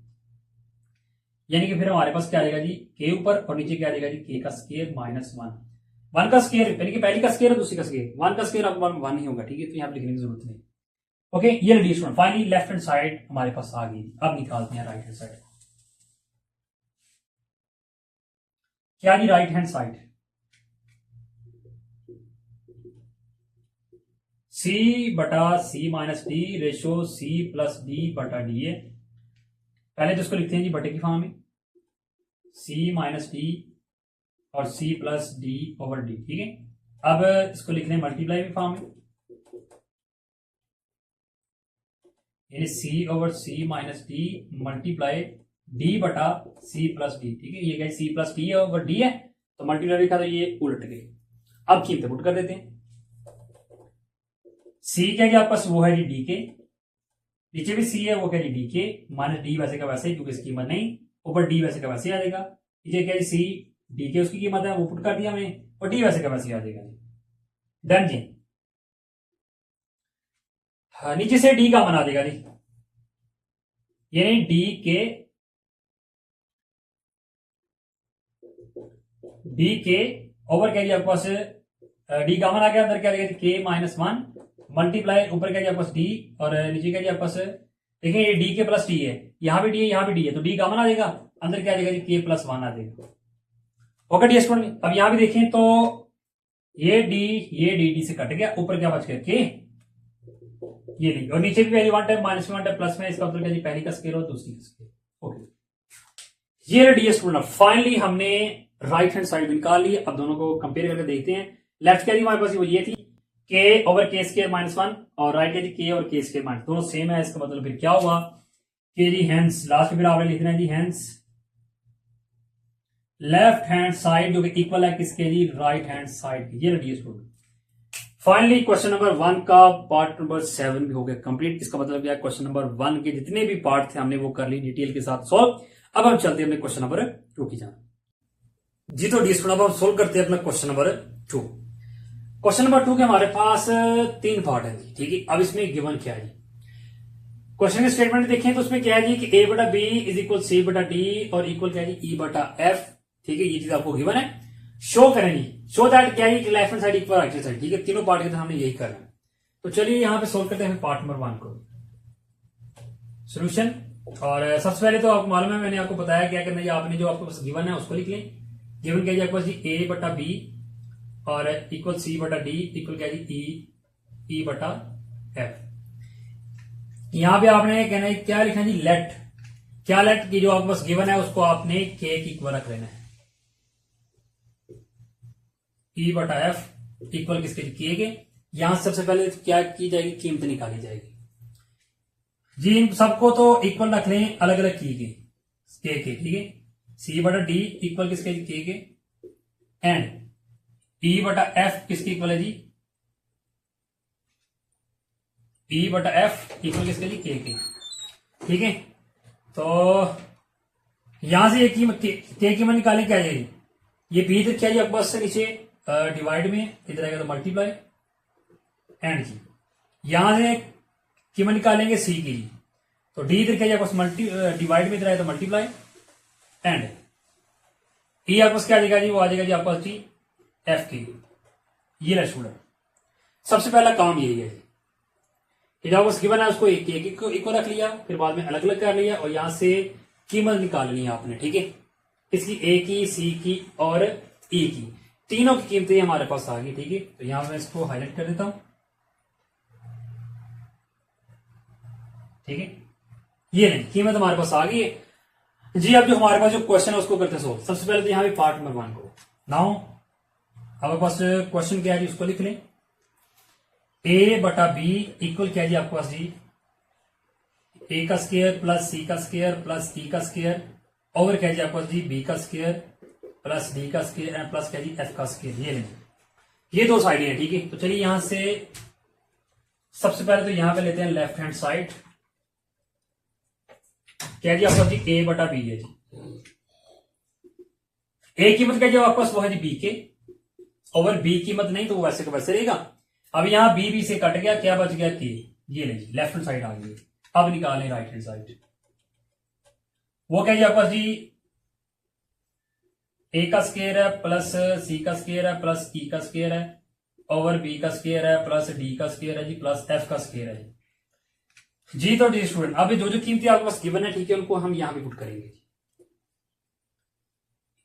यानी कि फिर हमारे पास क्या आ जाएगा जी, के ऊपर और नीचे क्या आ जाएगा जी, के का स्केयर माइनस वन, वन का स्केयर यानी कि पहली का स्केयर और दूसरी का स्केयर, वन का स्केयर अब वन ही होगा। ठीक है, तो यहां पे लिखने की जरूरत नहीं। ओके, ये reduce finally left hand side हमारे पास आ गई। अब निकालते हैं राइट हैंड साइड। क्या जी राइट हैंड साइड, सी बटा C minus D ratio C plus D बटा डी है। पहले तो इसको लिखते हैं जी बटे की फॉर्म में, सी माइनस डी और C plus D over D. ठीक है, अब इसको लिखने मल्टीप्लाई की फॉर्म में, यानी C over C minus D multiply D बटा सी प्लस डी। ठीक है, ये क्या C plus D over D है तो मल्टीप्लाई लिखा तो ये उलट गई। अब कीमतें पुट कर देते हैं, सी क्या आपके पास वो है जी डी के, नीचे भी सी है वो क्या जी डी के माइनस डी वैसे का वैसे ही क्योंकि इसकी कीमत नहीं, ऊपर डी वैसे का वैसे आ जाएगा, नीचे क्या जी सी डी के उसकी कीमत है वो पुट कर दिया हमने और डी वैसे का वैसे आ जाएगा। डन जी, हाँ, नीचे से डी का बना देगा जी, यानी डी के ओवर क्या जी आपके पास डी कॉमन आ गया, अंदर क्या रहेगा के माइनस वन मल्टीप्लाई ऊपर क्या जी आपके पास डी और नीचे क्या जी आपके पास, देखिए ये डी के प्लस डी है, यहां भी डी है यहां भी डी है तो डी कॉमन आ जाएगा, अंदर क्या आ जाएगा जी के प्लस वन आ जाएगा। ओके डी स्टूडेंट, अब यहां भी देखें तो ये डी से कट गया, ऊपर क्या बच गया के, ये डी और नीचे भी वैल्यू वन टाइम माइनस में वन टाइम प्लस में, इसका मतलब क्या जी पहली का स्केयर और दूसरी का स्केयर। ओके, ये डी स्टूडेंट फाइनली हमने राइट हैंड साइड निकाल ली। अब दोनों को कंपेयर करके देखते हैं। लेफ्ट क्या थी हमारे पास, वो ये थी के ओवर के स्केयर माइनस वन और राइट क्या थी के और के स्केयर माइनस, दोनों सेम है, इसका मतलब फिर क्या हुआ कि जी हेंस लास्ट में फिर आपने लिखना है जी हेंस लेफ्ट हैंड साइड जो कि इक्वल है किसके जी, राइट हैंड साइड। ये रही स्टूडेंट फाइनली क्वेश्चन नंबर 1 का पार्ट नंबर 7 भी हो गया कंप्लीट। इसका मतलब क्या, क्वेश्चन नंबर 1 के जितने भी पार्ट थे हमने वो कर ली डिटेल के साथ सॉल्व। अब हम चलते हैं अपने क्वेश्चन नंबर 2 की जान जी। तो डी स्टूडेंट अब हम सोल्व करते हैं अपना क्वेश्चन नंबर 2। क्वेश्चन नंबर 2 के हमारे पास 3 पार्ट है जी। ठीक है, अब इसमें गिवन क्या है जी, क्वेश्चन के स्टेटमेंट देखें तो उसमें क्या है जी कि ए बटा बी इज इक्वल सी बटा डी और इक्वल क्या है जी ई बटा एफ। ठीक है, ये चीज आपको गिवन है, शो करेंगे शो दैट क्या है कि left hand side equal right hand side. ठीक है, तीनों पार्ट के हमने यही करना है। तो चलिए यहां पे सोल्व करते हैं पार्ट नंबर 1 को, सोल्यूशन। और सबसे पहले तो आपको मालूम है मैंने आपको बताया क्या करना है, आपने जो आपको पास गिवन है उसको लिख लें। गिवन क्या है आपके पास जी ए बटा बी और इक्वल सी बटा डी इक्वल क्या जी ई बटा एफ। यहां पे आपने कहना है क्या लिखना है जी लेट, क्या लेट की जो आपके पास गिवन है उसको आपने के की इक्वल रख लेना है, ई बटा एफ इक्वल किसके के के। यहां सबसे पहले क्या की जाएगी, कीमत निकाली जाएगी जी। इन सबको तो इक्वल रख लें, अलग अलग की के। ठीक है, सी बटा डी इक्वल किसके के एंड ई बटा एफ किसके इक्वल है जी, ई बटा एफ इक्वल किसके जी के। ठीक है, तो यहां से के कीमत निकालने क्या जाएगी, ये बी इधर क्या आपके पास से नीचे डिवाइड में, इधर आएगा तो मल्टीप्लाई एंड जी, यहां से कीमत निकालेंगे सी की जी, तो डी इधर क्या आपके पास डिवाइड में, इधर आएगा तो मल्टीप्लाई एंड ई आपके पास क्या आ जाएगा जी, वो आ जाएगा जी आपके पास जी एफ की। ये ना स्टूडेंट सबसे पहला काम यही है कि जब उस गिवन है उसको एक एक को रख लिया, फिर बाद में अलग अलग कर लिया और यहां से कीमत निकालनी है आपने, ठीक है। इसकी ए की, सी की और ई की, तीनों की कीमतें हमारे पास आ गई, ठीक है। तो यहां मैं इसको हाईलाइट कर देता हूं, ठीक है। ये नहीं, कीमत हमारे पास आ गई है जी। अब जो हमारे पास जो क्वेश्चन है उसको करते हैं सोल्व। सबसे पहले तो यहां पे पार्ट नंबर 1 को नाउ हमारे पास क्वेश्चन क्या है जी, उसको लिख लें। ए बटा बी इक्वल क्या है जी आपके पास जी, ए का स्क्वायर प्लस सी का स्क्वायर प्लस ई का स्क्वायर ओवर क्या है जी आपके पास जी बी का स्क्वायर प्लस डी का स्क्वायर एंड प्लस क्या है जी एफ का स्क्वायर। ये लेंगे, ये दो साइड है, ठीक है। तो चलिए यहां से सबसे पहले तो यहां पे लेते हैं लेफ्ट हैंड साइड, क्या है जी आपके पास जी ए बटा बी है जी। ए कीमत क्या है जी आपके पास, वो है जी बी के, ओवर बी कीमत नहीं तो वो वैसे का वैसे रहेगा। अब यहां बी से कट गया, क्या बच गया के, ये ले जी लेफ्ट हैंड साइड आ गई। अब निकालें राइट हैंड साइड, वो क्या जी आपके पास जी ए का स्क्वायर है प्लस सी का स्क्वायर है प्लस ई का स्क्वायर है ओवर बी का स्क्वायर है प्लस डी का स्क्वायर है जी प्लस एफ का स्क्वायर है जी। तो डी स्टूडेंट अब जो जो कीमतें आपके पास गिवन है, ठीक है, उनको हम यहां पे पुट करेंगे।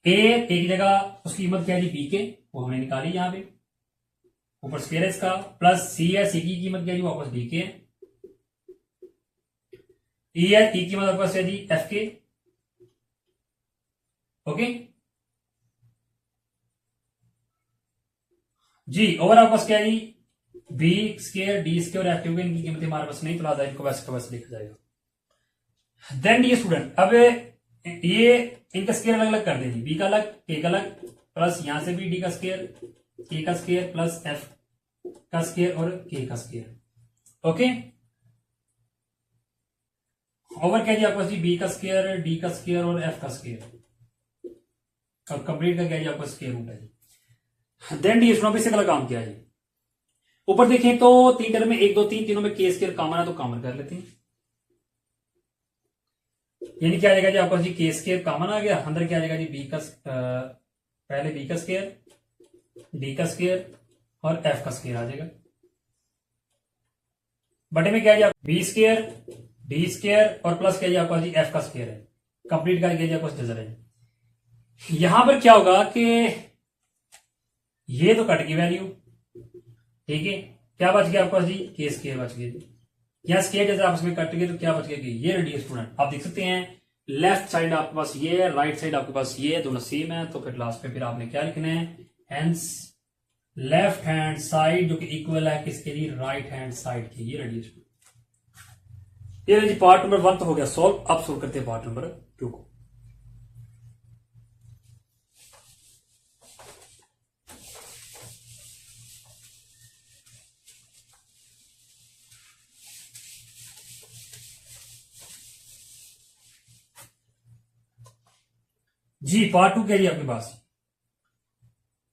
ए एक जगह उसकी कीमत क्या है जी बी के, वो हमने निकाली यहां पे, ऊपर स्क्वायर है इसका, प्लस सी है, सी की कीमत क्या है जी वापस डी के है, ई है, ई की कीमत आपके पास है जी एफ के, ओके जी। ओवर आपके पास क्या है जी B square D square F K, इनकी कीमतें हमारे पास नहीं, तो लाजा इनको वैसे का वैसे लिखा जाएगा। देन डी स्टूडेंट अब ये इनका स्क्वायर अलग अलग कर दे जी, बी का अलग ए का अलग, प्लस यहां से भी डी का स्क्वायर ए का स्क्वायर प्लस एफ का स्क्वायर और के का स्क्वायर, ओके। ओवर क्या जी आपके पास जी बी का स्क्वायर डी का स्क्वायर और एफ का स्क्वायर और कंप्लीट का क्या जी आपका स्क्वायर रूट है जी। देन डी स्टूडेंट इससे अगला काम किया जी, ऊपर देखें तो 3 टर्म में 1 2 3 तीनों में के स्क्वायर कॉमन है, तो कॉमन कर लेते हैं। यानी क्या आ जाएगा जी आपका जी के स्क्वायर कॉमन आ गया, अंदर क्या आ जाएगा जी बी का पहले बी का स्क्वायर डी का स्क्वायर और एफ का स्क्वायर आ जाएगा, बटे में क्या है जी बी स्क्वायर डी स्क्वायर और प्लस क्या है आपका जी एफ का स्क्वायर है, कंप्लीट करके जी आपको नजर है। यहां पर क्या होगा कि ये तो कट गई वैल्यू, ठीक है, क्या बच गया आपके पास जी के स्क्वायर बच गया जी। यहां स्क्वायर जैसे आपस में कट गए तो क्या बच गया कि ये रेडियस स्टूडेंट आप देख सकते हैं, लेफ्ट साइड आपके पास ये है, राइट साइड आपके पास ये, दोनों सेम है। तो फिर लास्ट में फिर आपने क्या लिखना है, हेंस लेफ्ट हैंड साइड जो कि इक्वल है किसके लिए, राइट हैंड साइड के, ये रेडियस। ये जी पार्ट नंबर 1 तो हो गया सॉल्व। अब सोल्व करते हैं पार्ट नंबर 2 को। जी पार्ट 2 क्या जी आपके पास,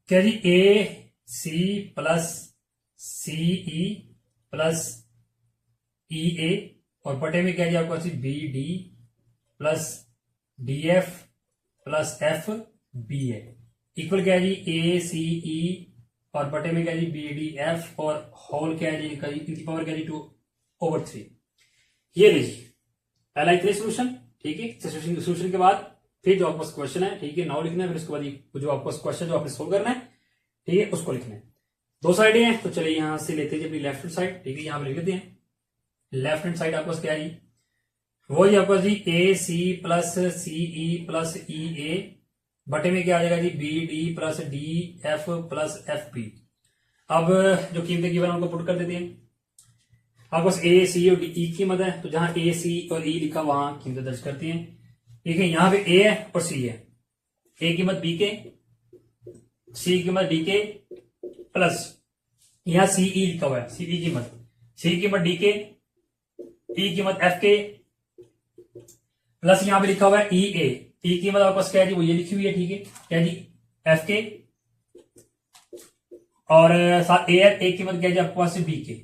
क्या जी ए सी प्लस सी ई प्लस ई ए और बटे में क्या जी आपके पास B D plus D F plus F B है, इक्वल क्या है जी ए सी ई और बटे में क्या जी बी डी एफ और होल क्या है जी इनकी पावर क्या जी 2/3। ये लीजिए पहला इतने सोल्यूशन, ठीक है। सोल्यूशन के बाद फिर जो आपके पास क्वेश्चन है, ठीक है, नाउ लिखना है, फिर उसके बाद जो आपको क्वेश्चन जो आपने सोल्व करना है, ठीक है, उसको लिखना है। दो साइडें हैं, तो चलिए यहां से लेते हैं अपनी लेफ्ट हैंड साइड, ठीक है, यहां पर लिख लेते हैं। लेफ्ट हैंड साइड आपके पास क्या है जी, वो जी आपके पास जी ए सी प्लस सी ई प्लस ई ए बटे में क्या आ जाएगा जी B D plus D F plus F B. अब जो कीमतें गिवन है उनको पुट कर देते हैं। आपके पास ए सी और ई की कीमत है, तो जहां ए सी और ई लिखा वहां कीमतें दर्ज करते हैं, ठीक है। यहां पे ए है और सी है, ए कीमत बी के, सी कीमत डी के प्लस यहां सी ई लिखा हुआ है, सी ई कीमत, सी कीमत डी के, ई कीमत एफ के प्लस यहां पे लिखा हुआ है ई ए, ई की कीमत आपके पास क्या है जी, वो ये लिखी हुई है, ठीक है, क्या जी, एफ के, और साथ ए की कीमत क्या है जी आपके पास बी के।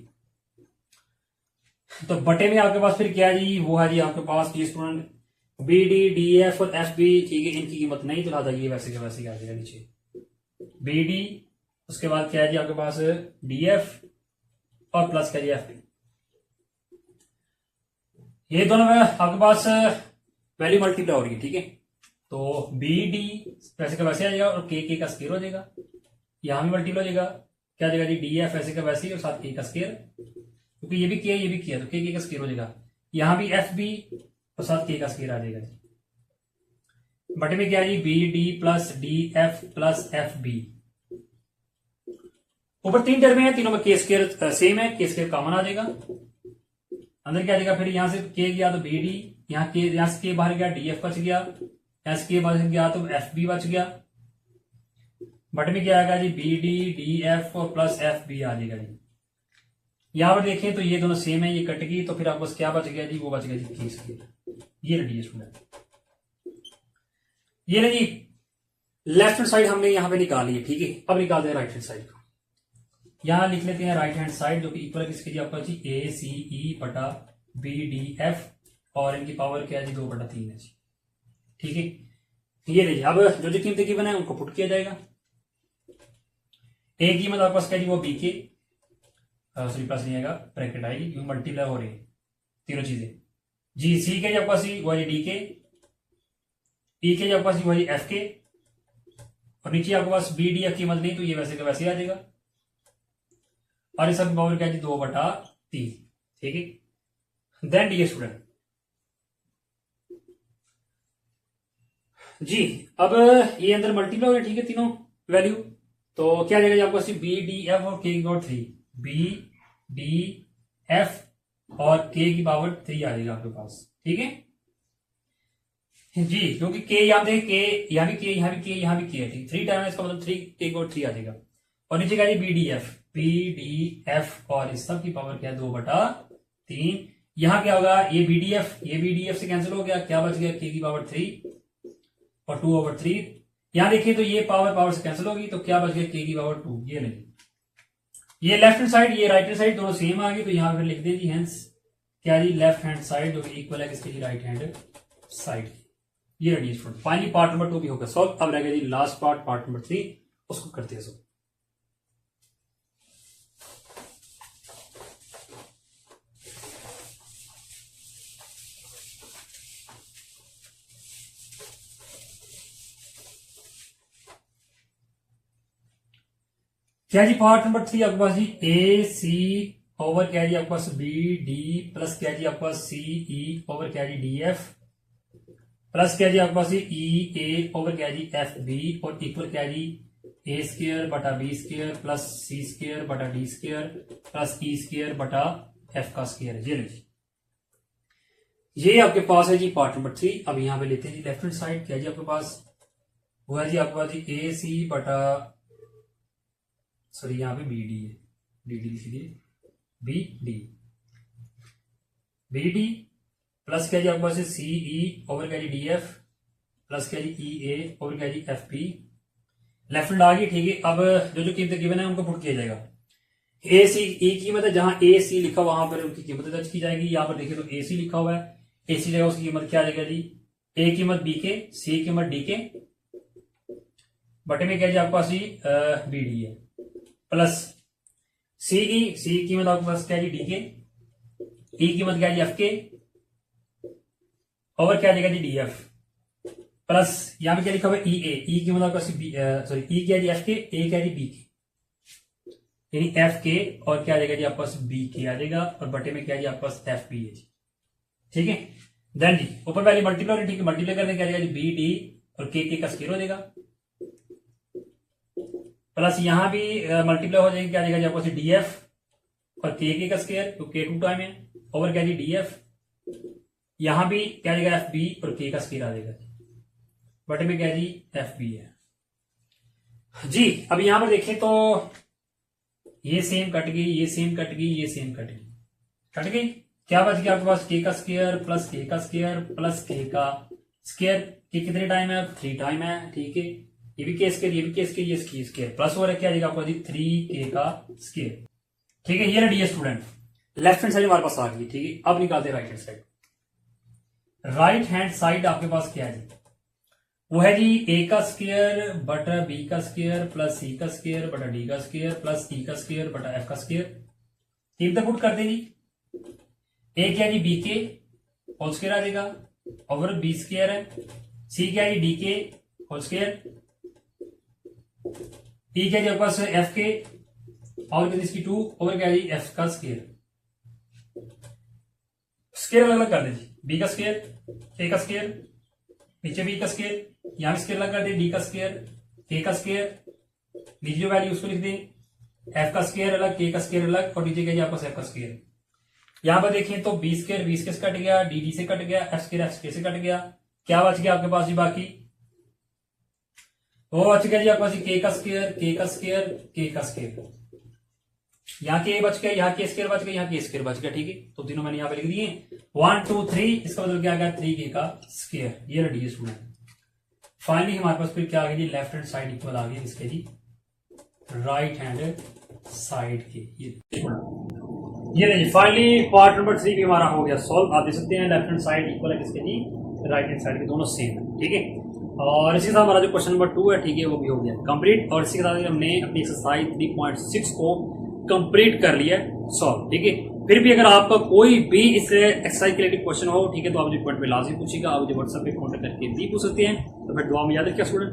तो बटे में आपके पास फिर क्या है जी, वो है जी आपके पास ये student B D D F और एफ बी, ठीक है, इनकी कीमत नहीं, तो लिहाजा ये वैसे के वैसे आ जाएगा नीचे बी डी, उसके बाद क्या है जी आपके पास डी एफ और प्लस क्या जी एफ बी। ये दोनों में आपके पास वैल्यू मल्टीप्लाई हो रही है, ठीक है, तो बी डी वैसे का वैसे आ जाएगा और के का स्केयर हो जाएगा, यहां भी मल्टीप्लाई हो जाएगा, क्या जाएगा जी, डी एफ ऐसे का वैसे ही और साथ के का स्केयर, क्योंकि ये भी किया ये भी किया, तो के का स्केयर हो जाएगा, यहां भी एफ बी और साथ के का स्केयर आ जाएगा जी। बटे में क्या है जी, B D plus D F plus F B. ऊपर 3 टर्म है, तीनों में के स्केयर सेम है, के स्केयर कॉमन आ जाएगा, अंदर क्या आ जाएगा, फिर यहां से के गया तो बी डी, यहां से के बाहर गया, डी एफ बच गया, यहां से के बाहर गया तो एफ बी बच गया। बटे में क्या आएगा जी, बी डी डी एफ और प्लस एफ बी आ जाएगा जी। यहां पर देखें तो ये दोनों सेम है, ये कट गई, तो फिर आपको क्या बच गया जी, वो बच गया जी के स्केयर। ये रेडी स्टूडेंट, ये ना जी लेफ्ट हैंड साइड हमने यहां पे निकाली है, ठीक है, अब निकालते हैं राइट हैंड साइड को। यहां लिख लेते हैं राइट हैंड साइड, जो कि इक्वल है किसके जी आपका जी, ए सी ई बटा बी डी एफ, और इनकी पावर क्या है जी, 2/3 है जी, ठीक है। ये लीजिए, अब जो जो कीमतें की बनाए उनको पुट किया जाएगा। ए की कीमत आपके पास क्या जी, वो बी के, सॉरी प्लस नहीं आएगा, ब्रैकेट आएगी क्योंकि मल्टीप्लाई हो रही है तीनों चीजें जी। सी के जी आपके पास वो है डी के, ई के जी आपके पास वो है एफ के, और नीचे आपके पास बी डी एफ की कीमत नहीं, तो ये वैसे का वैसे आ जाएगा, और इस सब पावर क्या है 2/3, ठीक है। देन डी स्टूडेंट जी, अब ये अंदर मल्टीप्लाई हो रहा है, ठीक है, तीनों वैल्यू, तो क्या जाएगा आपको बी डी एफ और के की पावर 3, बी डी एफ और के की पावर 3 आ जाएगा आपके पास, ठीक है जी, क्योंकि के यहां देखें, के यहां भी के, यहां भी के, यहां भी के है, ठीक, 3 टाइम है, इसका मतलब 3 के की पावर 3 आ जाएगा, और नीचे क्या है बी डी एफ और इस सब की पावर क्या है 2/3। यहां क्या होगा, ये बी डी एफ से कैंसिल हो गया, क्या बच गया, के की पावर 3 और 2/3। यहां देखिए तो ये पावर से कैंसिल होगी, तो क्या बच गया, के की पावर 2, ये नहीं, ये लेफ्ट हैंड साइड, ये राइट हैंड साइड, दोनों सेम आ गई, तो यहां पर लिख दे जी हेंस क्या जी, लेफ्ट हैंड साइड जो कि इक्वल है किसके जी, राइट हैंड साइड। ये ready student, finally part number 2 भी होगा सॉल्व। अब रह गया जी लास्ट पार्ट नंबर 3, उसको करते हैं सॉल्व। क्या जी पार्ट नंबर 3 आपके पास जी, ए सी ओवर क्या जी आपके पास बी डी प्लस क्या जी आपके पास सी ई ओवर क्या जी डी एफ प्लस क्या जी आपके पास जी ई ए ओवर क्या जी एफ बी, और इक्वल क्या जी ए स्क्र बटा बी स्क्र प्लस सी स्क्र बटा डी स्क्र प्लस ई स्क्र बटा एफ का स्क्र है। ये आपके पास है जी पार्ट नंबर 3। अब यहां पे लेते हैं जी लेफ्ट हैंड साइड, क्या जी आपके पास वो है जी आपके पास जी ए सी बटा, सॉरी यहां पे बी डी है, डी डी लिख दिए, बी डी प्लस क्या जी आपके पास सी ई ओवर क्या जी डी एफ प्लस क्या जी ई ए ओवर क्या जी एफ पी। लेफ्ट हैंड आ गई, ठीक है। अब जो जो कीमतें गिवन है उनको पुट किया जाएगा। ए सी ई की कीमत है, जहां ए सी लिखा हुआ वहां पर उनकी कीमत दर्ज की जाएगी। यहां पर देखिए तो ए सी लिखा हुआ है, ए सी जगह उसकी कीमत क्या आ जाएगा जी, ए कीमत बी के, सी कीमत डी के, बटे में क्या जी आपके पास जी बी डी है, प्लस सीई, सी कीमत आपके पास क्या जी डी के, ई कीमत क्या जी एफ के, ओवर क्या जाएगा जी डी एफ, प्लस यहां पे क्या लिखा हुआ है ई ए, ई कीमत आपके पास सॉरी ई क्या जी एफ के, ए क्या जी बी के, यानी एफ के और क्या आ जाएगा जी आपके पास बी के आ जाएगा, और बटे में क्या जी आपके पास एफ बी है जी, ठीक है। देन जी ऊपर पहले मल्टीप्लाई, ठीक है, मल्टीप्लाई करने क्या जाएगा जी बी डी और के का स्क्वायर हो जाएगा, प्लस यहां भी मल्टीप्लाई हो जाएगी, क्या जाएगा जी आपको डी एफ और के का स्क्वायर, तो के 2 टाइम है, ओवर क्या जी डी एफ, यहां भी क्या जाएगा एफ बी और के का स्क्वायर आ जाएगा, बटे में क्या जी एफ बी है जी। अब यहां पर देखें तो ये सेम कट गई, ये सेम कट गई, ये सेम कट गई, क्या बच गया आपके पास के का स्क्वायर प्लस के का स्क्वायर प्लस के का स्केयर के कितने टाइम है, 3 टाइम है, ठीक है। ये भी के स्केयर, ये भी के स्केयर, ये इसकी स्केयर प्लस हो रहा है, क्या आ जाएगा आपको 3k का स्केयर, ठीक है। ये रहा dear student, left hand side हमारे पास आ गई, ठीक है। अब निकालते right hand side. Right hand side आपके पास क्या है जी, वो है जी ए का स्केयर बटा बी का स्केयर प्लस सी का स्केयर बटा डी का स्केयर प्लस ई का स्केयर बटा एफ का स्केयर। तीन तक पुट करते जी, ए क्या है जी बी के होल स्केयर आ जाएगा ओवर बी स्केयर है, सी क्या है जी डी के होल स्केयर, ई क्या है जी आपके पास एफ के और इसकी 2 ओवर क्या है जी एफ का स्केयर। स्केयर अलग अलग कर दे जी, बी का स्केयर, ए का स्केयर, नीचे बी का स्केयर, यहां भी स्केयर अलग कर दे, डी का स्केयर, के का स्केयर, नीचे जो वैल्यू उसको लिख दें, एफ का स्केयर अलग, के का स्केयर अलग और नीचे क्या जी आपका एफ का स्केयर। यहां पर देखिए तो बी स्केयर से कट गया, डी से कट गया, एफ स्केयर से कट गया, क्या बच गया आपके पास जी बाकी, वो बच गया जी आपके पास के का स्केयर, के का स्केयर, के का स्केयर। यहाँ के बच गया, यहाँ के स्केयर बच गया, यहाँ के स्केयर बच गया, ठीक है। तो तीनों मैंने यहाँ पे लिख दिए 1 2 3, इसका मतलब क्या आ गया 3k का स्केयर। ये रेडियस स्टूडेंट, फाइनली हमारे पास फिर क्या आ गया जी लेफ्ट हैंड साइड इक्वल आ गया इसके जी राइट हैंड साइड के। ये देखिए फाइनली पार्ट नंबर 3 भी हमारा हो गया सॉल्व। आप देख सकते हैं लेफ्ट हैंड साइड इक्वल है किसके जी राइट हैंड साइड के, दोनों सेम है, ठीक है। और इसी के साथ हमारा जो क्वेश्चन नंबर 2 है, ठीक है, वो भी हो गया कंप्लीट। और इसी के साथ हमने अपनी एक्सरसाइज 3.6 को कंप्लीट कर लिया सॉल्व, ठीक है। फिर भी अगर आपका कोई भी इस एक्सरसाइज के रिलेटेड क्वेश्चन हो, ठीक है, तो आप मुझे कमेंट में लाजमी पूछिएगा, आप मुझे व्हाट्सएप पे कॉन्टेक्ट करके भी पूछ सकते हैं। तो फिर दुआ में याद रखिए स्टूडेंट।